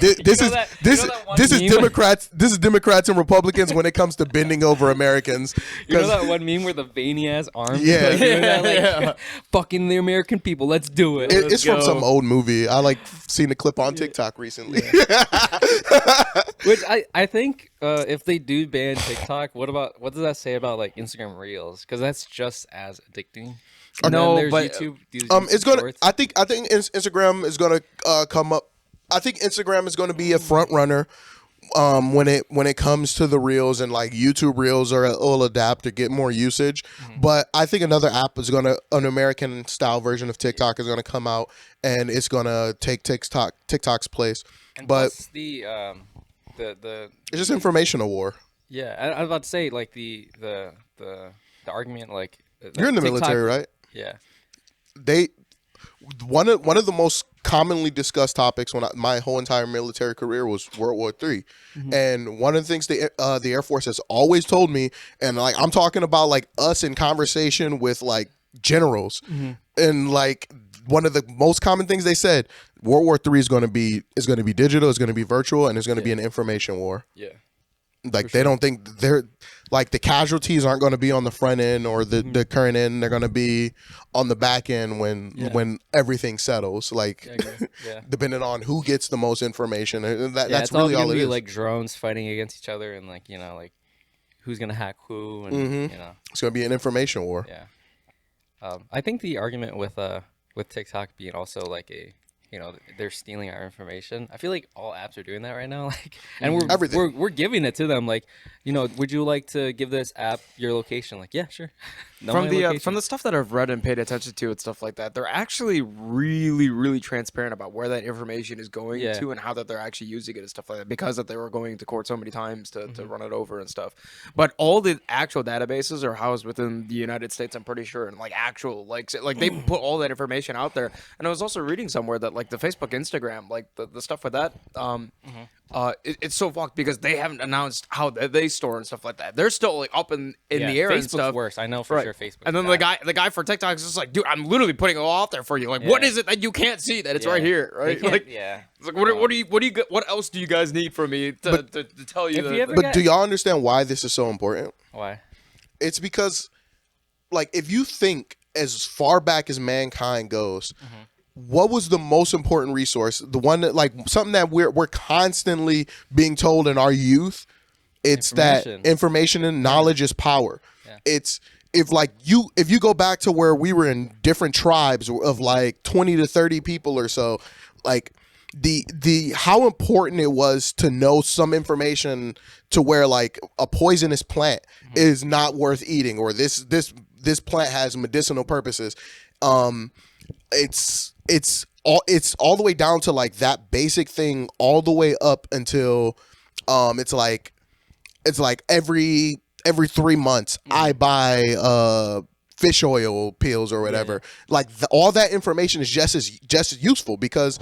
[SPEAKER 3] this
[SPEAKER 1] know
[SPEAKER 3] is
[SPEAKER 1] that-
[SPEAKER 3] this
[SPEAKER 1] you know that one
[SPEAKER 3] this is
[SPEAKER 1] meme?
[SPEAKER 3] Democrats. This is Democrats and Republicans when it comes to bending over Americans.
[SPEAKER 1] You know
[SPEAKER 3] 'Cause-
[SPEAKER 1] that one meme where the veiny ass arms?
[SPEAKER 3] Yeah.
[SPEAKER 1] like, doing that, like, fucking the American people. Let's do it.
[SPEAKER 3] it's from
[SPEAKER 2] go.
[SPEAKER 3] some old movie. I like seen the clip on TikTok recently.
[SPEAKER 1] Which I think if they do ban TikTok, what does that say about like Instagram Reels? Because that's just as addicting. And then
[SPEAKER 2] No,
[SPEAKER 1] there's
[SPEAKER 2] but
[SPEAKER 1] YouTube.
[SPEAKER 3] It's gonna.
[SPEAKER 1] Shorts.
[SPEAKER 3] I think Instagram is gonna come up. I think Instagram is gonna be a front runner. When it comes to the reels, and like YouTube reels will adapt to get more usage. But I think another app is an American style version of TikTok is gonna come out, and it's gonna take TikTok's place.
[SPEAKER 1] And
[SPEAKER 3] But
[SPEAKER 1] plus the
[SPEAKER 3] it's just informational war.
[SPEAKER 1] yeah, I was about to say like the argument like
[SPEAKER 3] You're in the
[SPEAKER 1] TikTok,
[SPEAKER 3] military, right?
[SPEAKER 1] Yeah.
[SPEAKER 3] One of the most commonly discussed topics my whole entire military career was World War III. And one of the things the Air Force has always told me, and like I'm talking about like us in conversation with like generals, and like one of the most common things they said, World War III is going to be digital, it's going to be virtual, and it's going to be an information war.
[SPEAKER 1] Yeah.
[SPEAKER 3] Like they don't think they're like the casualties aren't going to be on the front end or the current end. They're going to be on the back end when everything settles. Like depending on who gets the most information. And that's
[SPEAKER 1] it's
[SPEAKER 3] really all
[SPEAKER 1] gonna
[SPEAKER 3] it
[SPEAKER 1] be
[SPEAKER 3] is.
[SPEAKER 1] like drones fighting against each other and like like who's gonna hack who and
[SPEAKER 3] It's going to be an information war.
[SPEAKER 1] Yeah. I think the argument with TikTok being also like they're stealing our information. I feel like all apps are doing that right now. Like, and we're giving it to them. Like, would you like to give this app your location? Like, yeah, sure.
[SPEAKER 2] From the stuff that I've read and paid attention to and stuff like that, they're actually really, really transparent about where that information is going to and how that they're actually using it and stuff like that, because that they were going to court so many times to run it over and stuff. But all the actual databases are housed within the United States, I'm pretty sure, and like they put all that information out there. And I was also reading somewhere that like the Facebook, Instagram, like the stuff with that, it's so fucked because they haven't announced how they store and stuff like that. They're still like up in the air and
[SPEAKER 1] Facebook's
[SPEAKER 2] stuff.
[SPEAKER 1] worse. I know for sure Facebook.
[SPEAKER 2] And then the guy for TikTok is just like, dude, I'm literally putting it all out there for you. Like, what is it that you can't see that it's right here, right? Like, it's like, what else do you guys need from me to tell you that?
[SPEAKER 3] But do y'all understand why this is so important?
[SPEAKER 1] Why?
[SPEAKER 3] It's because, like, if you think as far back as mankind goes, what was the most important resource? The one that, like, something that we're constantly being told in our youth. It's that information and knowledge is power. Yeah. It's if you go back to where we were in different tribes of like 20 to 30 people or so, like the how important it was to know some information to where like a poisonous plant is not worth eating, or this plant has medicinal purposes. It's all the way down to like that basic thing all the way up until it's like every 3 months I buy fish oil pills or whatever. Like all that information is just as useful, because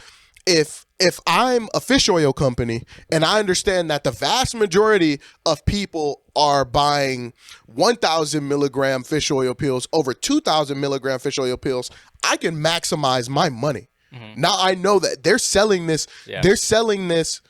[SPEAKER 3] if I'm a fish oil company and I understand that the vast majority of people are buying 1,000 milligram fish oil pills over 2,000 milligram fish oil pills, I can maximize my money. Now I know that they're selling this. They're selling this.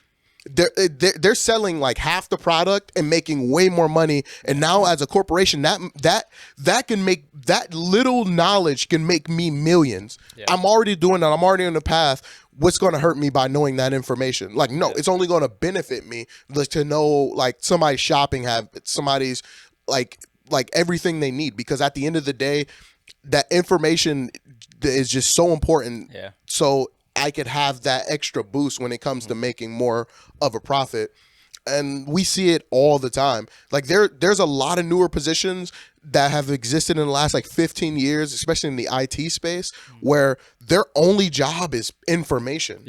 [SPEAKER 3] They're selling like half the product and making way more money. And now as a corporation, that can make, that little knowledge can make me millions. I'm already doing that. I'm already on the path. What's going to hurt me by knowing that information? Like, no, it's only going to benefit me to know like somebody's shopping habits, somebody's like everything they need, because at the end of the day, that information is just so important. So I could have that extra boost when it comes to making more of a profit. And we see it all the time. Like there's a lot of newer positions that have existed in the last like 15 years, especially in the IT space, where their only job is information.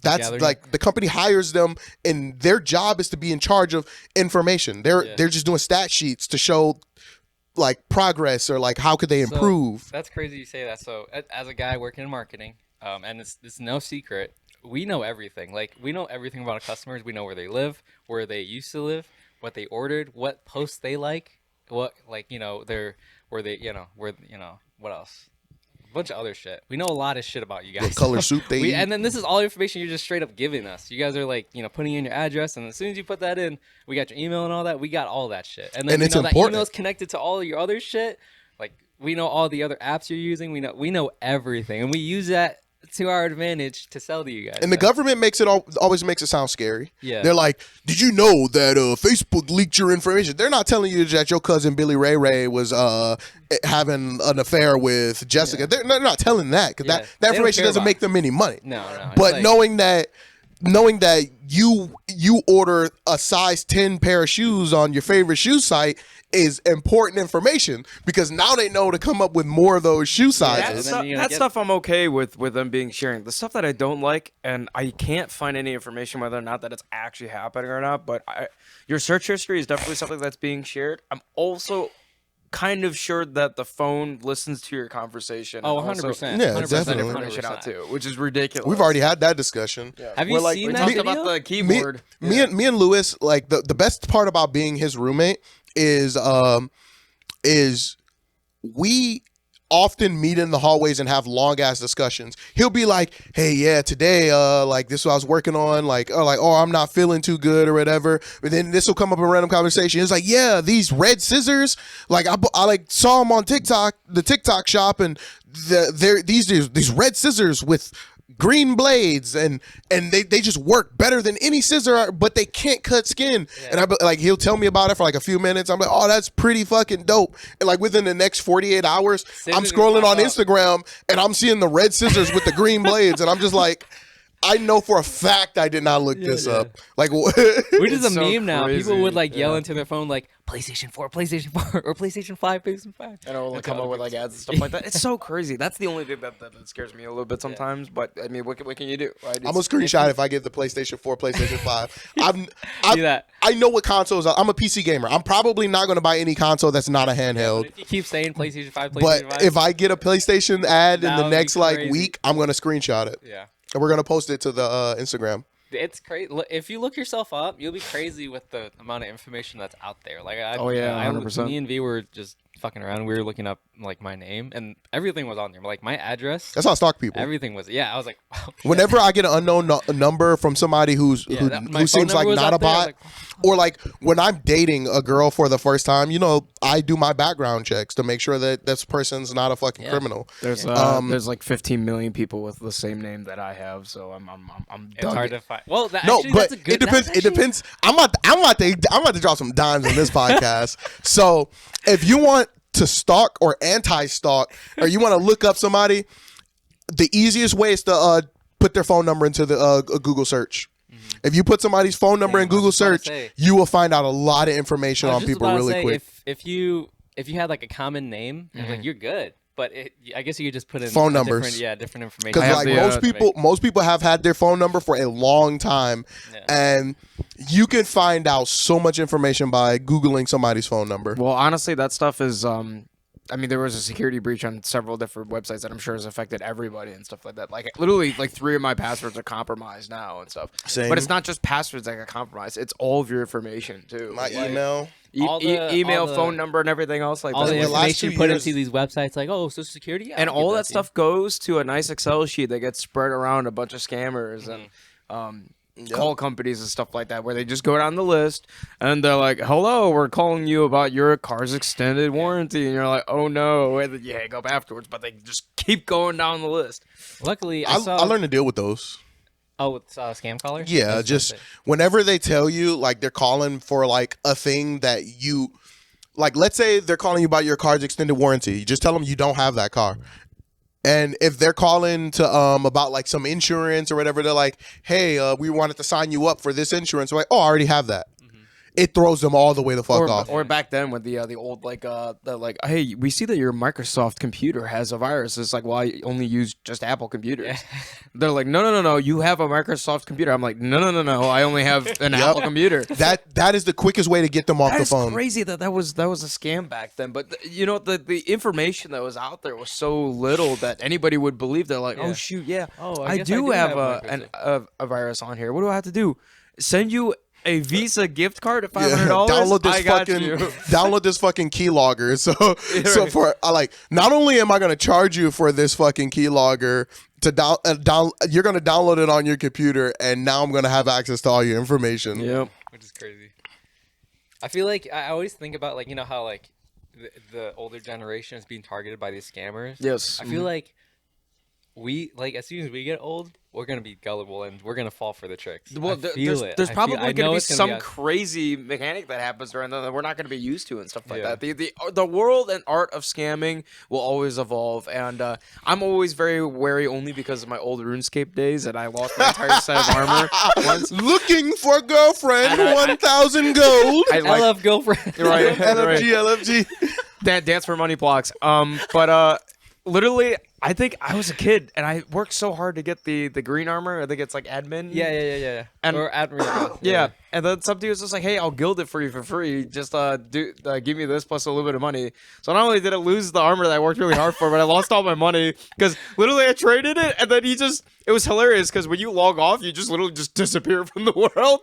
[SPEAKER 3] That's like the company hires them and their job is to be in charge of information. They're just doing stat sheets to show like progress or like how could they improve.
[SPEAKER 1] So, that's crazy you say that. So as a guy working in marketing, and it's no secret, we know everything. Like we know everything about our customers. We know where they live, where they used to live, what they ordered, what posts they like, what like what else? A bunch of other shit. We know a lot of shit about you guys.
[SPEAKER 3] What color soup they eat.
[SPEAKER 1] And then this is all information you're just straight up giving us. You guys are like putting in your address, and as soon as you put that in, we got your email and all that. We got all that shit, and then
[SPEAKER 3] it's
[SPEAKER 1] that
[SPEAKER 3] important.
[SPEAKER 1] email is connected to all your other shit. Like we know all the other apps you're using. We know everything, and we use that to our advantage to sell to you guys.
[SPEAKER 3] And the government always makes it sound scary.
[SPEAKER 1] Yeah.
[SPEAKER 3] They're like, did you know that Facebook leaked your information? They're not telling you that your cousin Billy Ray Ray was having an affair with Jessica.
[SPEAKER 1] Yeah.
[SPEAKER 3] They're not telling that because that information doesn't make them any money.
[SPEAKER 1] No.
[SPEAKER 3] But knowing that you order a size 10 pair of shoes on your favorite shoe site is important information because now they know to come up with more of those shoe sizes.
[SPEAKER 2] That stuff I'm okay with them being sharing. The stuff that I don't like, and I can't find any information whether or not that it's actually happening or not, but your search history is definitely something that's being shared. I'm also kind of sure that the phone listens to your conversation.
[SPEAKER 1] Oh, 100%.
[SPEAKER 3] Yeah,
[SPEAKER 1] 100%,
[SPEAKER 3] definitely.
[SPEAKER 2] Information out too, which is ridiculous.
[SPEAKER 3] We've already had that discussion.
[SPEAKER 2] Yeah.
[SPEAKER 1] Have you seen
[SPEAKER 2] we
[SPEAKER 1] that
[SPEAKER 2] talked
[SPEAKER 1] video?
[SPEAKER 2] about the keyboard.
[SPEAKER 3] Me and Lewis, like the best part about being his roommate is we often meet in the hallways and have long ass discussions. He'll be like, "Hey, yeah, today, like this is what I was working on, oh, I'm not feeling too good or whatever." But then this will come up in random conversation. It's like, "Yeah, these red scissors, like I like saw them on TikTok, the TikTok shop, and these red scissors with green blades and they just work better than any scissor, but they can't cut skin." And he'll tell me about it for like a few minutes. I'm like, "Oh, that's pretty fucking dope." And like within the next 48 hours, I'm scrolling on Instagram and I'm seeing the red scissors with the green blades, and I'm just like, I know for a fact I did not look this up. Like,
[SPEAKER 1] We're just a
[SPEAKER 2] so
[SPEAKER 1] meme now.
[SPEAKER 2] crazy.
[SPEAKER 1] People would like yell into their phone like PlayStation 4, PlayStation 4, or PlayStation 5, PlayStation 5.
[SPEAKER 2] And it'll come up with like ads and stuff like that. It's so crazy. That's the only thing that scares me a little bit sometimes. But I mean, what can you do? Right?
[SPEAKER 3] I'm a screenshot if I get the PlayStation 4, PlayStation 5.
[SPEAKER 1] Do that.
[SPEAKER 3] I know what consoles I'm a PC gamer. I'm probably not going to buy any console that's not a handheld.
[SPEAKER 1] If you keep saying PlayStation 5, PlayStation 5.
[SPEAKER 3] But if I get a PlayStation ad in
[SPEAKER 1] That
[SPEAKER 3] the
[SPEAKER 1] would be
[SPEAKER 3] next like
[SPEAKER 1] crazy.
[SPEAKER 3] week, I'm going to screenshot it.
[SPEAKER 1] Yeah.
[SPEAKER 3] And we're going to post it to the Instagram.
[SPEAKER 1] It's crazy. If you look yourself up, you'll be crazy with the amount of information that's out there. Like,
[SPEAKER 2] 100%.
[SPEAKER 1] Me and V were just fucking around. We were looking up like my name, and everything was on there. Like my address,
[SPEAKER 3] That's how I stalk people.
[SPEAKER 1] everything was. Yeah, I was like, wow, shit.
[SPEAKER 3] Whenever I get an unknown number from somebody who
[SPEAKER 1] my
[SPEAKER 3] seems
[SPEAKER 1] phone
[SPEAKER 3] like
[SPEAKER 1] number was
[SPEAKER 3] not a
[SPEAKER 1] up there, I was
[SPEAKER 3] bot,
[SPEAKER 1] like,
[SPEAKER 3] or like when I'm dating a girl for the first time, I do my background checks to make sure that this person's not a fucking criminal.
[SPEAKER 2] There's like 15 million people with the same name that I have, so I'm
[SPEAKER 1] it's hard to find. Well,
[SPEAKER 3] No,
[SPEAKER 1] actually,
[SPEAKER 3] but
[SPEAKER 1] that's a good,
[SPEAKER 3] it depends.
[SPEAKER 1] that's
[SPEAKER 3] It depends. I'm about to drop some dimes on this podcast. So if you want to stalk or anti-stalk, or you want to look up somebody, the easiest way is to put their phone number into the Google search. If you put somebody's phone number in Google search, you will find out a lot of information on people really quick.
[SPEAKER 1] If you had like a common name, like you're good. But I guess you could just put in
[SPEAKER 3] Phone numbers.
[SPEAKER 1] different information.
[SPEAKER 3] Because like most people have had their phone number for a long time, and you can find out so much information by Googling somebody's phone number.
[SPEAKER 2] Well, honestly, that stuff is. I mean, there was a security breach on several different websites that I'm sure has affected everybody and stuff like that. Like literally, like 3 of my passwords are compromised now and stuff.
[SPEAKER 3] Same.
[SPEAKER 2] But it's not just passwords that got compromised; it's all of your information too.
[SPEAKER 3] My
[SPEAKER 2] Like,
[SPEAKER 3] email.
[SPEAKER 2] email, phone number, and everything else like
[SPEAKER 1] all
[SPEAKER 2] that.
[SPEAKER 1] the
[SPEAKER 3] the last
[SPEAKER 1] information
[SPEAKER 3] 2
[SPEAKER 1] you put
[SPEAKER 3] years-
[SPEAKER 1] into these websites, like Social Security,
[SPEAKER 2] And all that stuff goes to a nice Excel sheet that gets spread around a bunch of scammers and call companies and stuff like that, where they just go down the list and they're like, "Hello, we're calling you about your car's extended warranty," and you're like, "Oh no," and then you hang up afterwards. But they just keep going down the list.
[SPEAKER 1] Luckily,
[SPEAKER 3] I learned to deal with those.
[SPEAKER 1] with scam callers.
[SPEAKER 3] Yeah,
[SPEAKER 1] That's
[SPEAKER 3] just
[SPEAKER 1] it.
[SPEAKER 3] whenever they tell you like they're calling for like a thing that you like, let's say they're calling you about your car's extended warranty. You just tell them you don't have that car. And if they're calling to about like some insurance or whatever, they're like, "Hey, we wanted to sign you up for this insurance." We're like, "Oh, I already have that." It throws them all the way the fuck off.
[SPEAKER 2] Or back then with the old hey, we see that your Microsoft computer has a virus. It's like, well, I only use just Apple computers. They're like, no, you have a Microsoft computer. I'm like, no, I only have an Apple computer.
[SPEAKER 3] That is the quickest way to get them off
[SPEAKER 2] That
[SPEAKER 3] the
[SPEAKER 2] is
[SPEAKER 3] phone.
[SPEAKER 2] crazy that was a scam back then. But the information that was out there was so little that anybody would believe. They're like, oh shoot, yeah, I
[SPEAKER 1] guess
[SPEAKER 2] do have
[SPEAKER 1] Microsoft.
[SPEAKER 2] a virus on here. What do I have to do? Send you a Visa gift card of $500.
[SPEAKER 3] Download this fucking keylogger. So for not only am I gonna charge you for this fucking keylogger to you're gonna download it on your computer, and now I'm gonna have access to all your information.
[SPEAKER 2] Yep.
[SPEAKER 1] Which is crazy. I feel like I always think about like how like the older generation is being targeted by these scammers.
[SPEAKER 2] Yes.
[SPEAKER 1] I feel like we like as soon as we get old, we're gonna be gullible and we're gonna fall for the tricks.
[SPEAKER 2] Well,
[SPEAKER 1] I feel it.
[SPEAKER 2] there's
[SPEAKER 1] I
[SPEAKER 2] probably
[SPEAKER 1] I
[SPEAKER 2] going to
[SPEAKER 1] know
[SPEAKER 2] be
[SPEAKER 1] it's gonna
[SPEAKER 2] some
[SPEAKER 1] us.
[SPEAKER 2] crazy mechanic that happens during that we're not going to be used to and stuff like
[SPEAKER 1] Yeah.
[SPEAKER 2] that. The world and art of scamming will always evolve, and I'm always very wary only because of my old RuneScape days, and I lost my entire set of armor once.
[SPEAKER 3] Looking for girlfriend,
[SPEAKER 2] And I-
[SPEAKER 3] 1,000 gold.
[SPEAKER 2] I
[SPEAKER 1] I
[SPEAKER 2] like
[SPEAKER 1] love girlfriend.
[SPEAKER 2] right, right.
[SPEAKER 3] LFG.
[SPEAKER 2] Dance for money blocks. But literally, I think I was a kid and I worked so hard to get the green armor. I think it's like admin.
[SPEAKER 1] Yeah.
[SPEAKER 2] And-
[SPEAKER 1] or admiral.
[SPEAKER 2] Yeah, and then somebody was just like, "Hey, I'll guild it for you for free. Just give me this plus a little bit of money." So not only did I lose the armor that I worked really hard for, but I lost all my money because literally I traded it, and then it was hilarious because when you log off, you just literally just disappear from the world.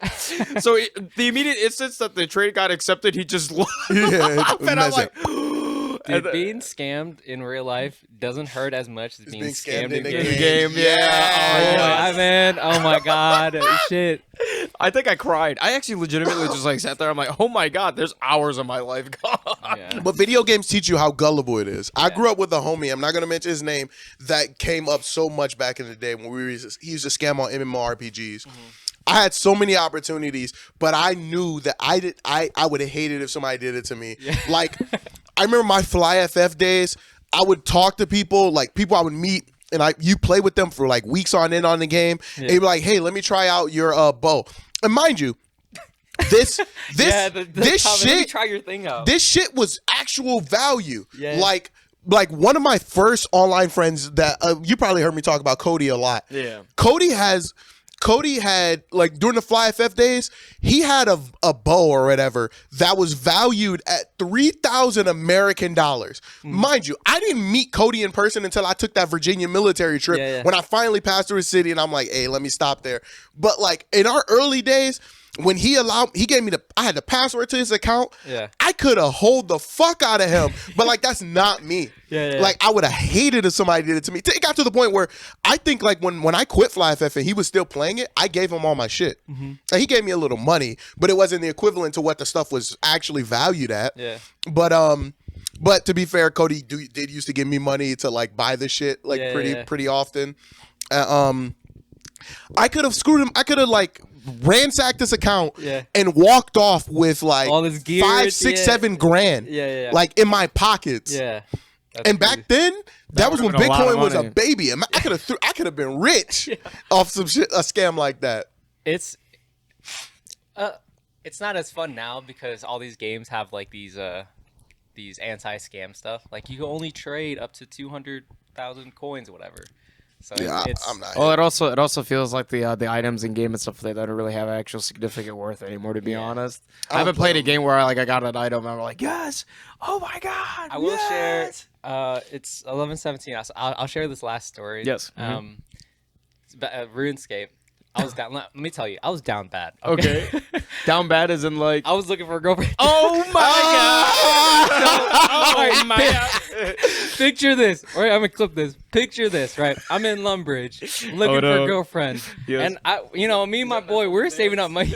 [SPEAKER 2] So the immediate instance that the trade got accepted, he just lost.
[SPEAKER 3] Yeah,
[SPEAKER 2] And I'm like,
[SPEAKER 1] Dude, being scammed in real life doesn't hurt as much as being scammed in
[SPEAKER 3] the
[SPEAKER 1] game.
[SPEAKER 2] game, yeah.
[SPEAKER 1] Oh,
[SPEAKER 2] Yeah.
[SPEAKER 1] man. Oh my god. Shit.
[SPEAKER 2] I think I cried. I actually legitimately just like sat there. I'm like, oh my god, there's hours of my life gone.
[SPEAKER 1] Yeah.
[SPEAKER 3] But video games teach you how gullible it is. I grew up with a homie, I'm not going to mention his name, that came up so much back in the day when he used to scam on MMORPGs. I had so many opportunities, but I knew that I would have hated if somebody did it to me.
[SPEAKER 1] Yeah.
[SPEAKER 3] Like, I remember my Fly FF days. I would talk to people, like people I would meet, and you play with them for like weeks on end on the game.
[SPEAKER 1] Yeah.
[SPEAKER 3] And you'd be like, hey, let me try out your bow. And mind you, this
[SPEAKER 1] Yeah,
[SPEAKER 3] this
[SPEAKER 1] comment, let me
[SPEAKER 3] shit
[SPEAKER 1] try your thing out.
[SPEAKER 3] this shit was actual value.
[SPEAKER 1] Yeah.
[SPEAKER 3] Like one of my first online friends that you probably heard me talk about Cody a lot.
[SPEAKER 2] Yeah.
[SPEAKER 3] Cody had, like, during the Fly FF days, he had a bow or whatever that was valued at 3,000 American dollars. Mind you, I didn't meet Cody in person until I took that Virginia military trip
[SPEAKER 1] Yeah.
[SPEAKER 3] when I finally passed through his city, and I'm like, hey, let me stop there. But, like, in our early days, when he gave me I had the password to his account.
[SPEAKER 1] Yeah.
[SPEAKER 3] I could have hold the fuck out of him, but like that's not me.
[SPEAKER 1] Yeah.
[SPEAKER 3] Like I would have hated if somebody did it to me. It got to the point where I think like when I quit Fly FF and he was still playing it, I gave him all my shit. Like, he gave me a little money, but it wasn't the equivalent to what the stuff was actually valued at.
[SPEAKER 1] Yeah.
[SPEAKER 3] But to be fair, Cody did used to give me money to like buy the shit like pretty often. I could have screwed him. I could have like ransacked this account and walked off with like
[SPEAKER 1] All this gear,
[SPEAKER 3] 5, 6, 7 grand.
[SPEAKER 1] Yeah.
[SPEAKER 3] Like in my pockets.
[SPEAKER 1] Yeah. That's
[SPEAKER 3] And
[SPEAKER 1] crazy.
[SPEAKER 3] back then, that was when
[SPEAKER 2] would've been a lot of
[SPEAKER 3] Bitcoin was a
[SPEAKER 2] money.
[SPEAKER 3] baby. I could have been rich off some shit, a scam like that.
[SPEAKER 1] It's not as fun now because all these games have like these anti-scam stuff. Like you can only trade up to 200,000 coins or whatever. So
[SPEAKER 3] Yeah,
[SPEAKER 1] it's
[SPEAKER 3] I'm not.
[SPEAKER 2] Well, it also feels like the items in game and stuff like that don't really have actual significant worth anymore. To be honest, I haven't played a game where I got an item and I'm like, yes, oh my god.
[SPEAKER 1] I will share.
[SPEAKER 2] yes!
[SPEAKER 1] It's 11:17. I'll share this last story.
[SPEAKER 2] Yes.
[SPEAKER 1] It's RuneScape. I was down. Let me tell you, I was down bad.
[SPEAKER 2] Okay. Down bad as in like.
[SPEAKER 1] I was looking for a girlfriend.
[SPEAKER 2] Oh my god! Oh my god!
[SPEAKER 1] Picture this. All right, I'm gonna clip this. Picture this. Right, I'm in Lumbridge, looking for a girlfriend,
[SPEAKER 2] Yes.
[SPEAKER 1] and me and my boy, we were saving up money,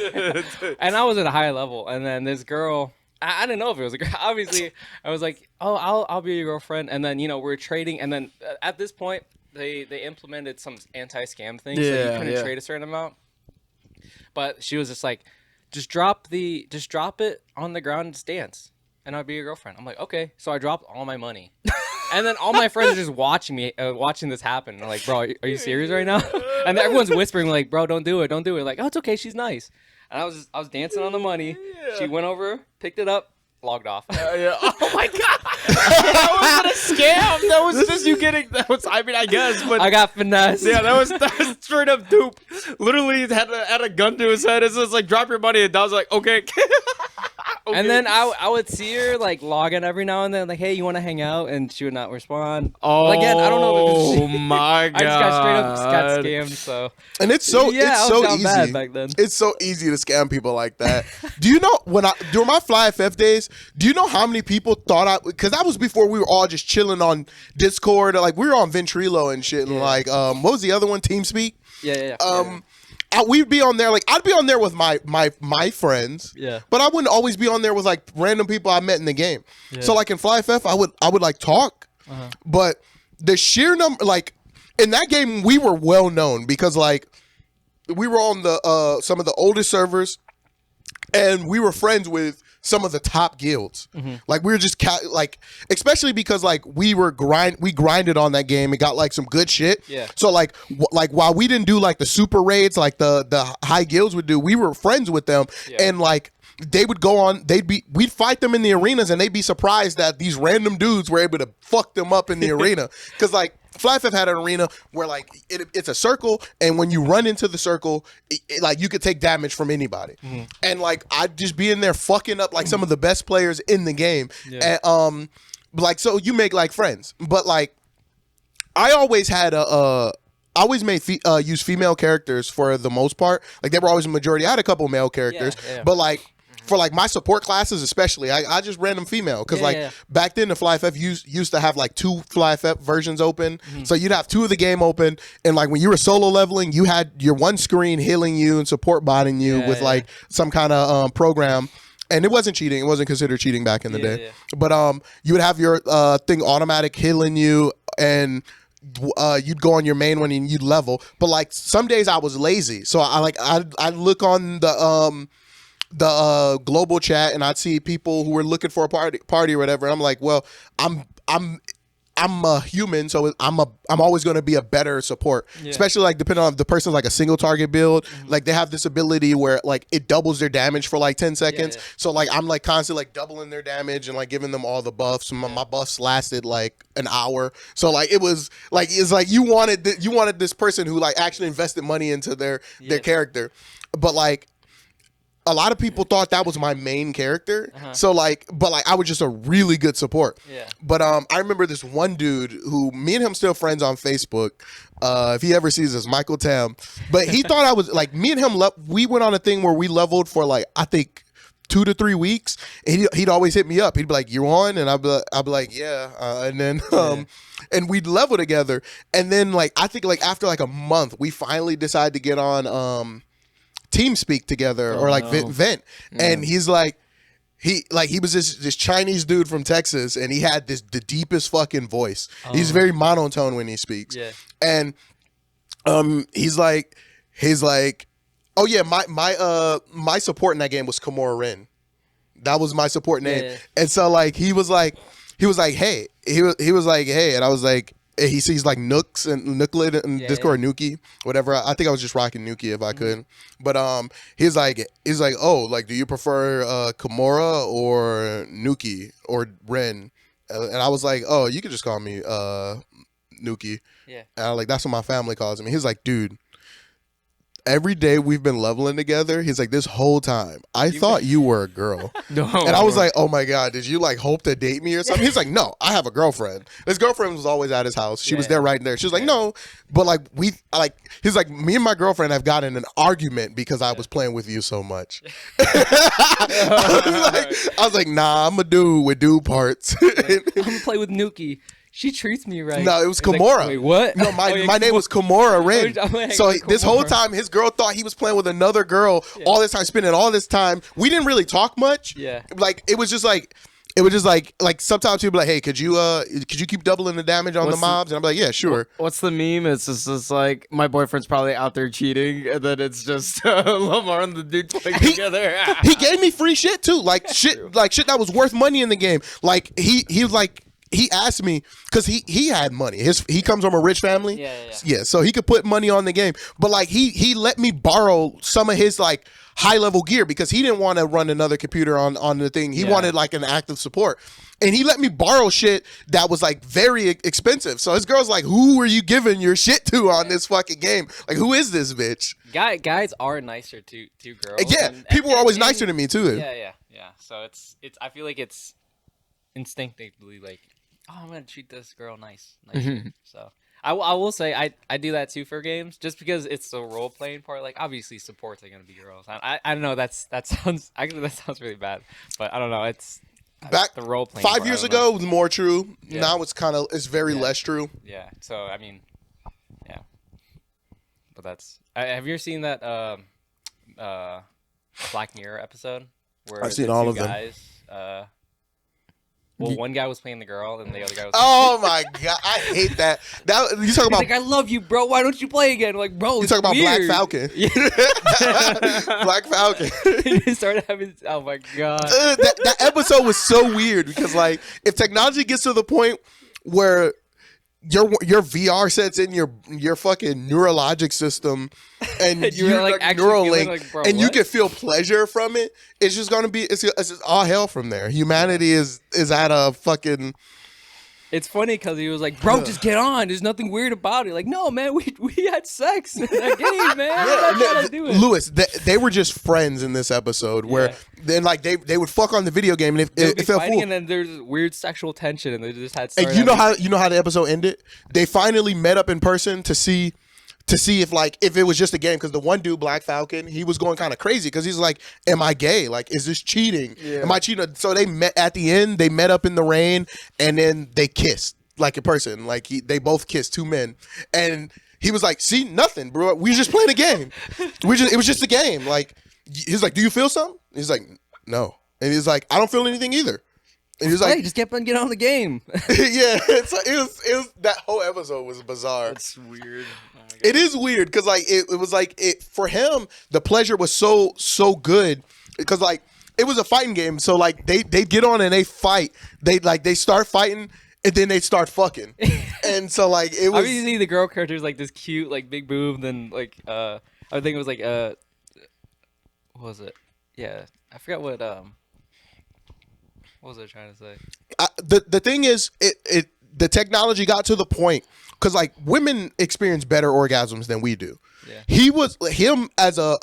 [SPEAKER 1] and I was at a high level, and then this girl. I didn't know if it was a girl. Obviously, I was like, "Oh, I'll be your girlfriend." And then we're trading, and then at this point, they implemented some anti-scam thing, so you couldn't trade a certain amount. But she was just like, just drop it on the ground and just dance, and I'll be your girlfriend. I'm like, okay. So I dropped all my money, and then all my friends are just watching me, watching this happen. They're like, bro, are you serious right now? And everyone's whispering like, bro, don't do it. Like, oh, it's okay. She's nice. And I was dancing on the money. She went over, picked it up, logged off.
[SPEAKER 2] Yeah. Oh my god! That wasn't a scam. That was just you getting. That was. I mean, I guess, but
[SPEAKER 1] I got finesse.
[SPEAKER 2] yeah, that was straight up dupe. Literally had a gun to his head. It's just like drop your money, and I was like, okay. Okay.
[SPEAKER 1] And then I would see her like log in every now and then, like, hey, you want to hang out? And she would not respond.
[SPEAKER 2] Oh,
[SPEAKER 1] Again, I don't know.
[SPEAKER 2] Oh my god!
[SPEAKER 1] I just got straight up got scammed. So
[SPEAKER 3] And it's so
[SPEAKER 1] yeah,
[SPEAKER 3] it's
[SPEAKER 1] I
[SPEAKER 3] so
[SPEAKER 1] was down bad
[SPEAKER 3] easy.
[SPEAKER 1] back then.
[SPEAKER 3] It's so easy to scam people like that. Do you know during my Fly FF days? Do you know how many people thought because that was before we were all just chilling on Discord, like we were on Ventrilo and shit, and like what was the other one? TeamSpeak.
[SPEAKER 1] Yeah.
[SPEAKER 3] We'd be on there, like I'd be on there with my friends,
[SPEAKER 1] Yeah.
[SPEAKER 3] but I wouldn't always be on there with like random people I met in the game. So like in Fly FF, I would like talk, but the sheer number, like in that game we were well known because like we were on the some of the oldest servers, and we were friends with some of the top guilds. Like we were just like, especially because like we grinded on that game and got like some good shit.
[SPEAKER 1] Yeah.
[SPEAKER 3] So like while we didn't do like the super raids like the high guilds would do, we were friends with them.
[SPEAKER 1] Yeah.
[SPEAKER 3] And like they would go on, we'd fight them in the arenas, and they'd be surprised that these random dudes were able to fuck them up in the arena. Because like FlyFF had an arena where like it's a circle, and when you run into the circle, like you could take damage from anybody. And like I'd just be in there fucking up like some of the best players in the game.
[SPEAKER 1] Yeah.
[SPEAKER 3] And like so you make like friends, but like I always had I always made use female characters for the most part. Like they were always a majority. I had a couple male characters,
[SPEAKER 1] Yeah.
[SPEAKER 3] but like for like my support classes especially, I just ran them female because back then the FlyFF used to have like 2 FlyFF versions open. So you'd have 2 of the game open, and like when you were solo leveling, you had your one screen healing you and support botting you with like some kind of program. And it wasn't cheating. It wasn't considered cheating back in the day. But you would have your thing automatic healing you, and you'd go on your main one and you'd level. But like some days I was lazy, so I'd look on the global chat, and I'd see people who were looking for a party or whatever. And I'm like, well, I'm a human, so I'm always going to be a better support, especially like depending on if the person's like a single target build. Like they have this ability where like it doubles their damage for like 10 seconds. So like I'm like constantly like doubling their damage and like giving them all the buffs. My buffs lasted like an hour. So like it's like you wanted this person who like actually invested money into their character, but like a lot of people thought that was my main character. So like, but like I was just a really good support. Yeah. But I remember this one dude who me and him still friends on Facebook. If he ever sees us, Michael Tam. But he thought I was like, me and him we went on a thing where we leveled for like I think 2 to 3 weeks, and he'd always hit me up. He'd be like, "You on?" And I'd be like, "Yeah." And then and we'd level together. And then like I think like after like a month, we finally decided to get on team speak together or like vent. And he's like he was this Chinese dude from Texas, and he had the deepest fucking voice. He's very monotone when he speaks. And he's like oh yeah, my support in that game was Kimura Ren. That was my support name. And so like he was like hey, he was like hey, and I was like, he sees like Nooks and Nooklet and Discord Nuki, whatever. I think I was just rocking Nuki if I could. But he's like, oh, like, do you prefer Kimura or Nuki or Ren? And I was like, oh, you could just call me Nuki. Yeah. And I was like, that's what my family calls me. He's like, dude, every day we've been leveling together, he's like, this whole time, I thought you were a girl. No. And I was like, oh my God, did you like hope to date me or something? He's like, no, I have a girlfriend. His girlfriend was always at his house. She was there right there. She was like, no, but like he's like, me and my girlfriend have gotten in an argument because I was playing with you so much. I was like, nah, I'm a dude with dude parts.
[SPEAKER 1] I'm gonna play with Nuki. She treats me right.
[SPEAKER 3] No, it was Kimura.
[SPEAKER 1] Like, wait, what?
[SPEAKER 3] No, my name was Kimura Ren. So this whole time, his girl thought he was playing with another girl all this time, spending all this time. We didn't really talk much. Yeah. Like it was just like sometimes people be like, hey, could you keep doubling the damage on the mobs? And I'm like, yeah, sure.
[SPEAKER 2] What's the meme? It's just like my boyfriend's probably out there cheating, and then it's just Lamar and the dude playing together.
[SPEAKER 3] He gave me free shit too, like shit that was worth money in the game. Like he was like. He asked me because he had money. He comes from a rich family. Yeah. So he could put money on the game. But like he let me borrow some of his like high level gear because he didn't want to run another computer on the thing. He wanted like an active support. And he let me borrow shit that was like very expensive. So his girl's like, who are you giving your shit to on this fucking game? Like, who is this bitch?
[SPEAKER 1] Guys are nicer to girls.
[SPEAKER 3] Yeah, people were always nicer to me too.
[SPEAKER 1] Yeah. So it's I feel like it's instinctively like, oh, I'm gonna treat this girl nice. So I will say I do that too for games, just because it's the role playing part. Like obviously supports are gonna be girls. I don't know. That sounds really bad, but I don't know. It's
[SPEAKER 3] back
[SPEAKER 1] the role playing.
[SPEAKER 3] 5 years ago it was more true. Yeah. Now it's very less true.
[SPEAKER 1] Yeah. So I mean, yeah. But that's. Have you ever seen that Black Mirror episode where
[SPEAKER 3] I've seen all of them.
[SPEAKER 1] guys Well, one guy was playing the girl, and the other guy was.
[SPEAKER 3] Oh my god, I hate that. That you talking
[SPEAKER 1] He's
[SPEAKER 3] about?
[SPEAKER 1] like, I love you, bro. Why don't you play again? I'm like, bro,
[SPEAKER 3] You talking about
[SPEAKER 1] weird.
[SPEAKER 3] Black Falcon?
[SPEAKER 1] Yeah.
[SPEAKER 3] Black Falcon.
[SPEAKER 1] He started having. Oh my god.
[SPEAKER 3] That episode was so weird because like if technology gets to the point where your VR sets in your fucking neurologic system and
[SPEAKER 1] You're, like, actually
[SPEAKER 3] neural
[SPEAKER 1] feeling
[SPEAKER 3] link
[SPEAKER 1] like, bro,
[SPEAKER 3] and you
[SPEAKER 1] what?
[SPEAKER 3] can feel pleasure from it, it's just gonna be it's just all hell from there. Humanity is at a fucking.
[SPEAKER 1] It's funny because he was like, bro, just get on. There's nothing weird about it. Like, no, man, we had sex in that game, man. I'm not trying to do it.
[SPEAKER 3] Lewis, they were just friends in this episode where then like they would fuck on the video game and if
[SPEAKER 1] They'd be
[SPEAKER 3] it felt
[SPEAKER 1] fighting,
[SPEAKER 3] cool.
[SPEAKER 1] and then there's weird sexual tension, and they just had.
[SPEAKER 3] And you know how the episode ended? They finally met up in person to see if it was just a game, because the one dude, Black Falcon, he was going kind of crazy because he's like, am I gay? Like, is this cheating? Am I cheating? So they met at the end, they met up in the rain and then they kissed like a person. Like they both kissed, two men. And he was like, see, nothing, bro. We were just playing a game. It was just a game. Like, he's like, do you feel something? He's like, no. And he's like, I don't feel anything either. And he was like,
[SPEAKER 1] hey, just get on the game.
[SPEAKER 3] yeah, it was that whole episode was bizarre.
[SPEAKER 2] That's weird. Oh my God.
[SPEAKER 3] It is weird because like it was like it for him the pleasure was so good because like it was a fighting game, so like they get on and they fight, they start fighting and then they start fucking, and so like it was.
[SPEAKER 1] Obviously, the girl character is like this cute, like big boob. Then like I think it was like what was it? Yeah, I forgot what was I trying to say?
[SPEAKER 3] The thing is, the technology got to the point because like women experience better orgasms than we do. Yeah. Him as a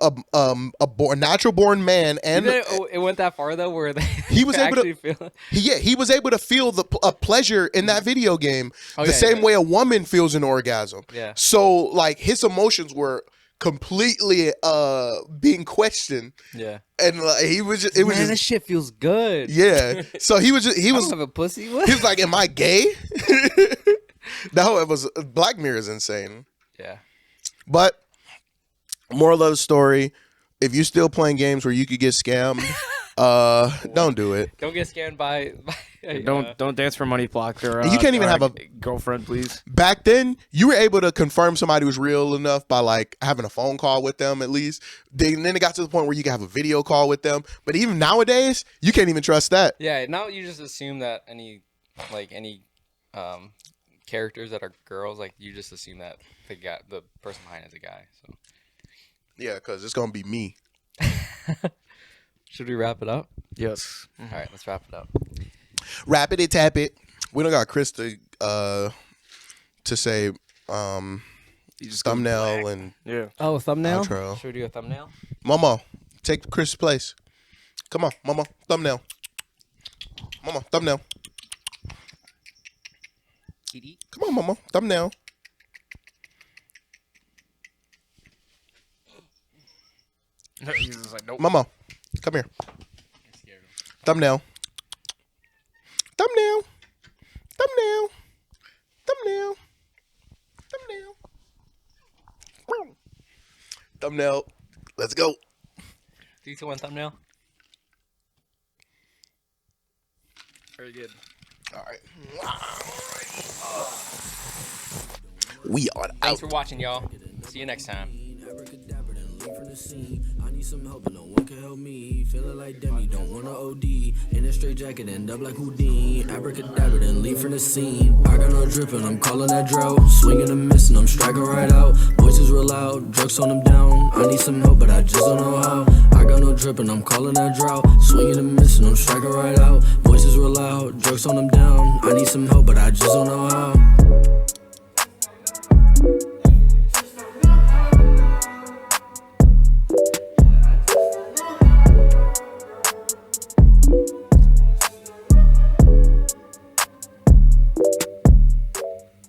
[SPEAKER 3] natural born man, and
[SPEAKER 1] it went that far though, where
[SPEAKER 3] he was able to
[SPEAKER 1] feel.
[SPEAKER 3] he was able to feel a pleasure in that video game the same way a woman feels an orgasm.
[SPEAKER 1] Yeah.
[SPEAKER 3] So like his emotions were completely being questioned.
[SPEAKER 1] Yeah.
[SPEAKER 3] And like, he was just,
[SPEAKER 1] Man, this shit feels good.
[SPEAKER 3] Yeah. So he was
[SPEAKER 1] I don't have a pussy. What?
[SPEAKER 3] he was like, am I gay? That whole was Black Mirror is insane.
[SPEAKER 1] Yeah.
[SPEAKER 3] But moral of the story, if you're still playing games where you could get scammed, don't do it.
[SPEAKER 1] Don't get scammed by
[SPEAKER 2] Don't dance for money, block your.
[SPEAKER 3] You can't even have a
[SPEAKER 2] girlfriend, please.
[SPEAKER 3] Back then, you were able to confirm somebody was real enough by like having a phone call with them at least. Then it got to the point where you can have a video call with them. But even nowadays, you can't even trust that.
[SPEAKER 1] Yeah, now you just assume that any characters that are girls, like you just assume that the person behind is a guy. So
[SPEAKER 3] Yeah, because it's gonna be me.
[SPEAKER 1] should we wrap it up?
[SPEAKER 2] Yes.
[SPEAKER 1] All right, let's wrap it up.
[SPEAKER 3] Wrap it, tap it. We don't got Chris to say
[SPEAKER 2] You just go
[SPEAKER 3] thumbnail
[SPEAKER 2] black.
[SPEAKER 3] and
[SPEAKER 2] Yeah.
[SPEAKER 1] Oh, a thumbnail.
[SPEAKER 3] Outro.
[SPEAKER 1] Should we do a thumbnail?
[SPEAKER 3] Momo, take Chris' place. Come on, Momo, thumbnail. Momo, thumbnail.
[SPEAKER 1] Kitty.
[SPEAKER 3] Come on, Momo, thumbnail.
[SPEAKER 2] He's just like, nope.
[SPEAKER 3] Momo, come here. Thumbnail. Thumbnail. Thumbnail. Thumbnail. Thumbnail. Thumbnail. Let's go.
[SPEAKER 1] 3, 2, 1, thumbnail.
[SPEAKER 2] Very good.
[SPEAKER 3] All right. We are
[SPEAKER 1] Thanks
[SPEAKER 3] out.
[SPEAKER 1] for watching, y'all. See you next time.
[SPEAKER 4] Abracadabra, then leave from the scene. I need some help, but no one can help me. Feeling like Demi, don't wanna OD. In a straight jacket, end up like Houdini. Abracadabra, then leave from the scene. I got no dripping, I'm calling that drought. Swinging and missing, I'm striking right out. Voices real loud, drugs on them down. I need some help, but I just don't know how. I got no dripping, I'm calling that drought. Swinging and missing, I'm striking right out. Voices real loud, drugs on them down. I need some help, but I just don't know how.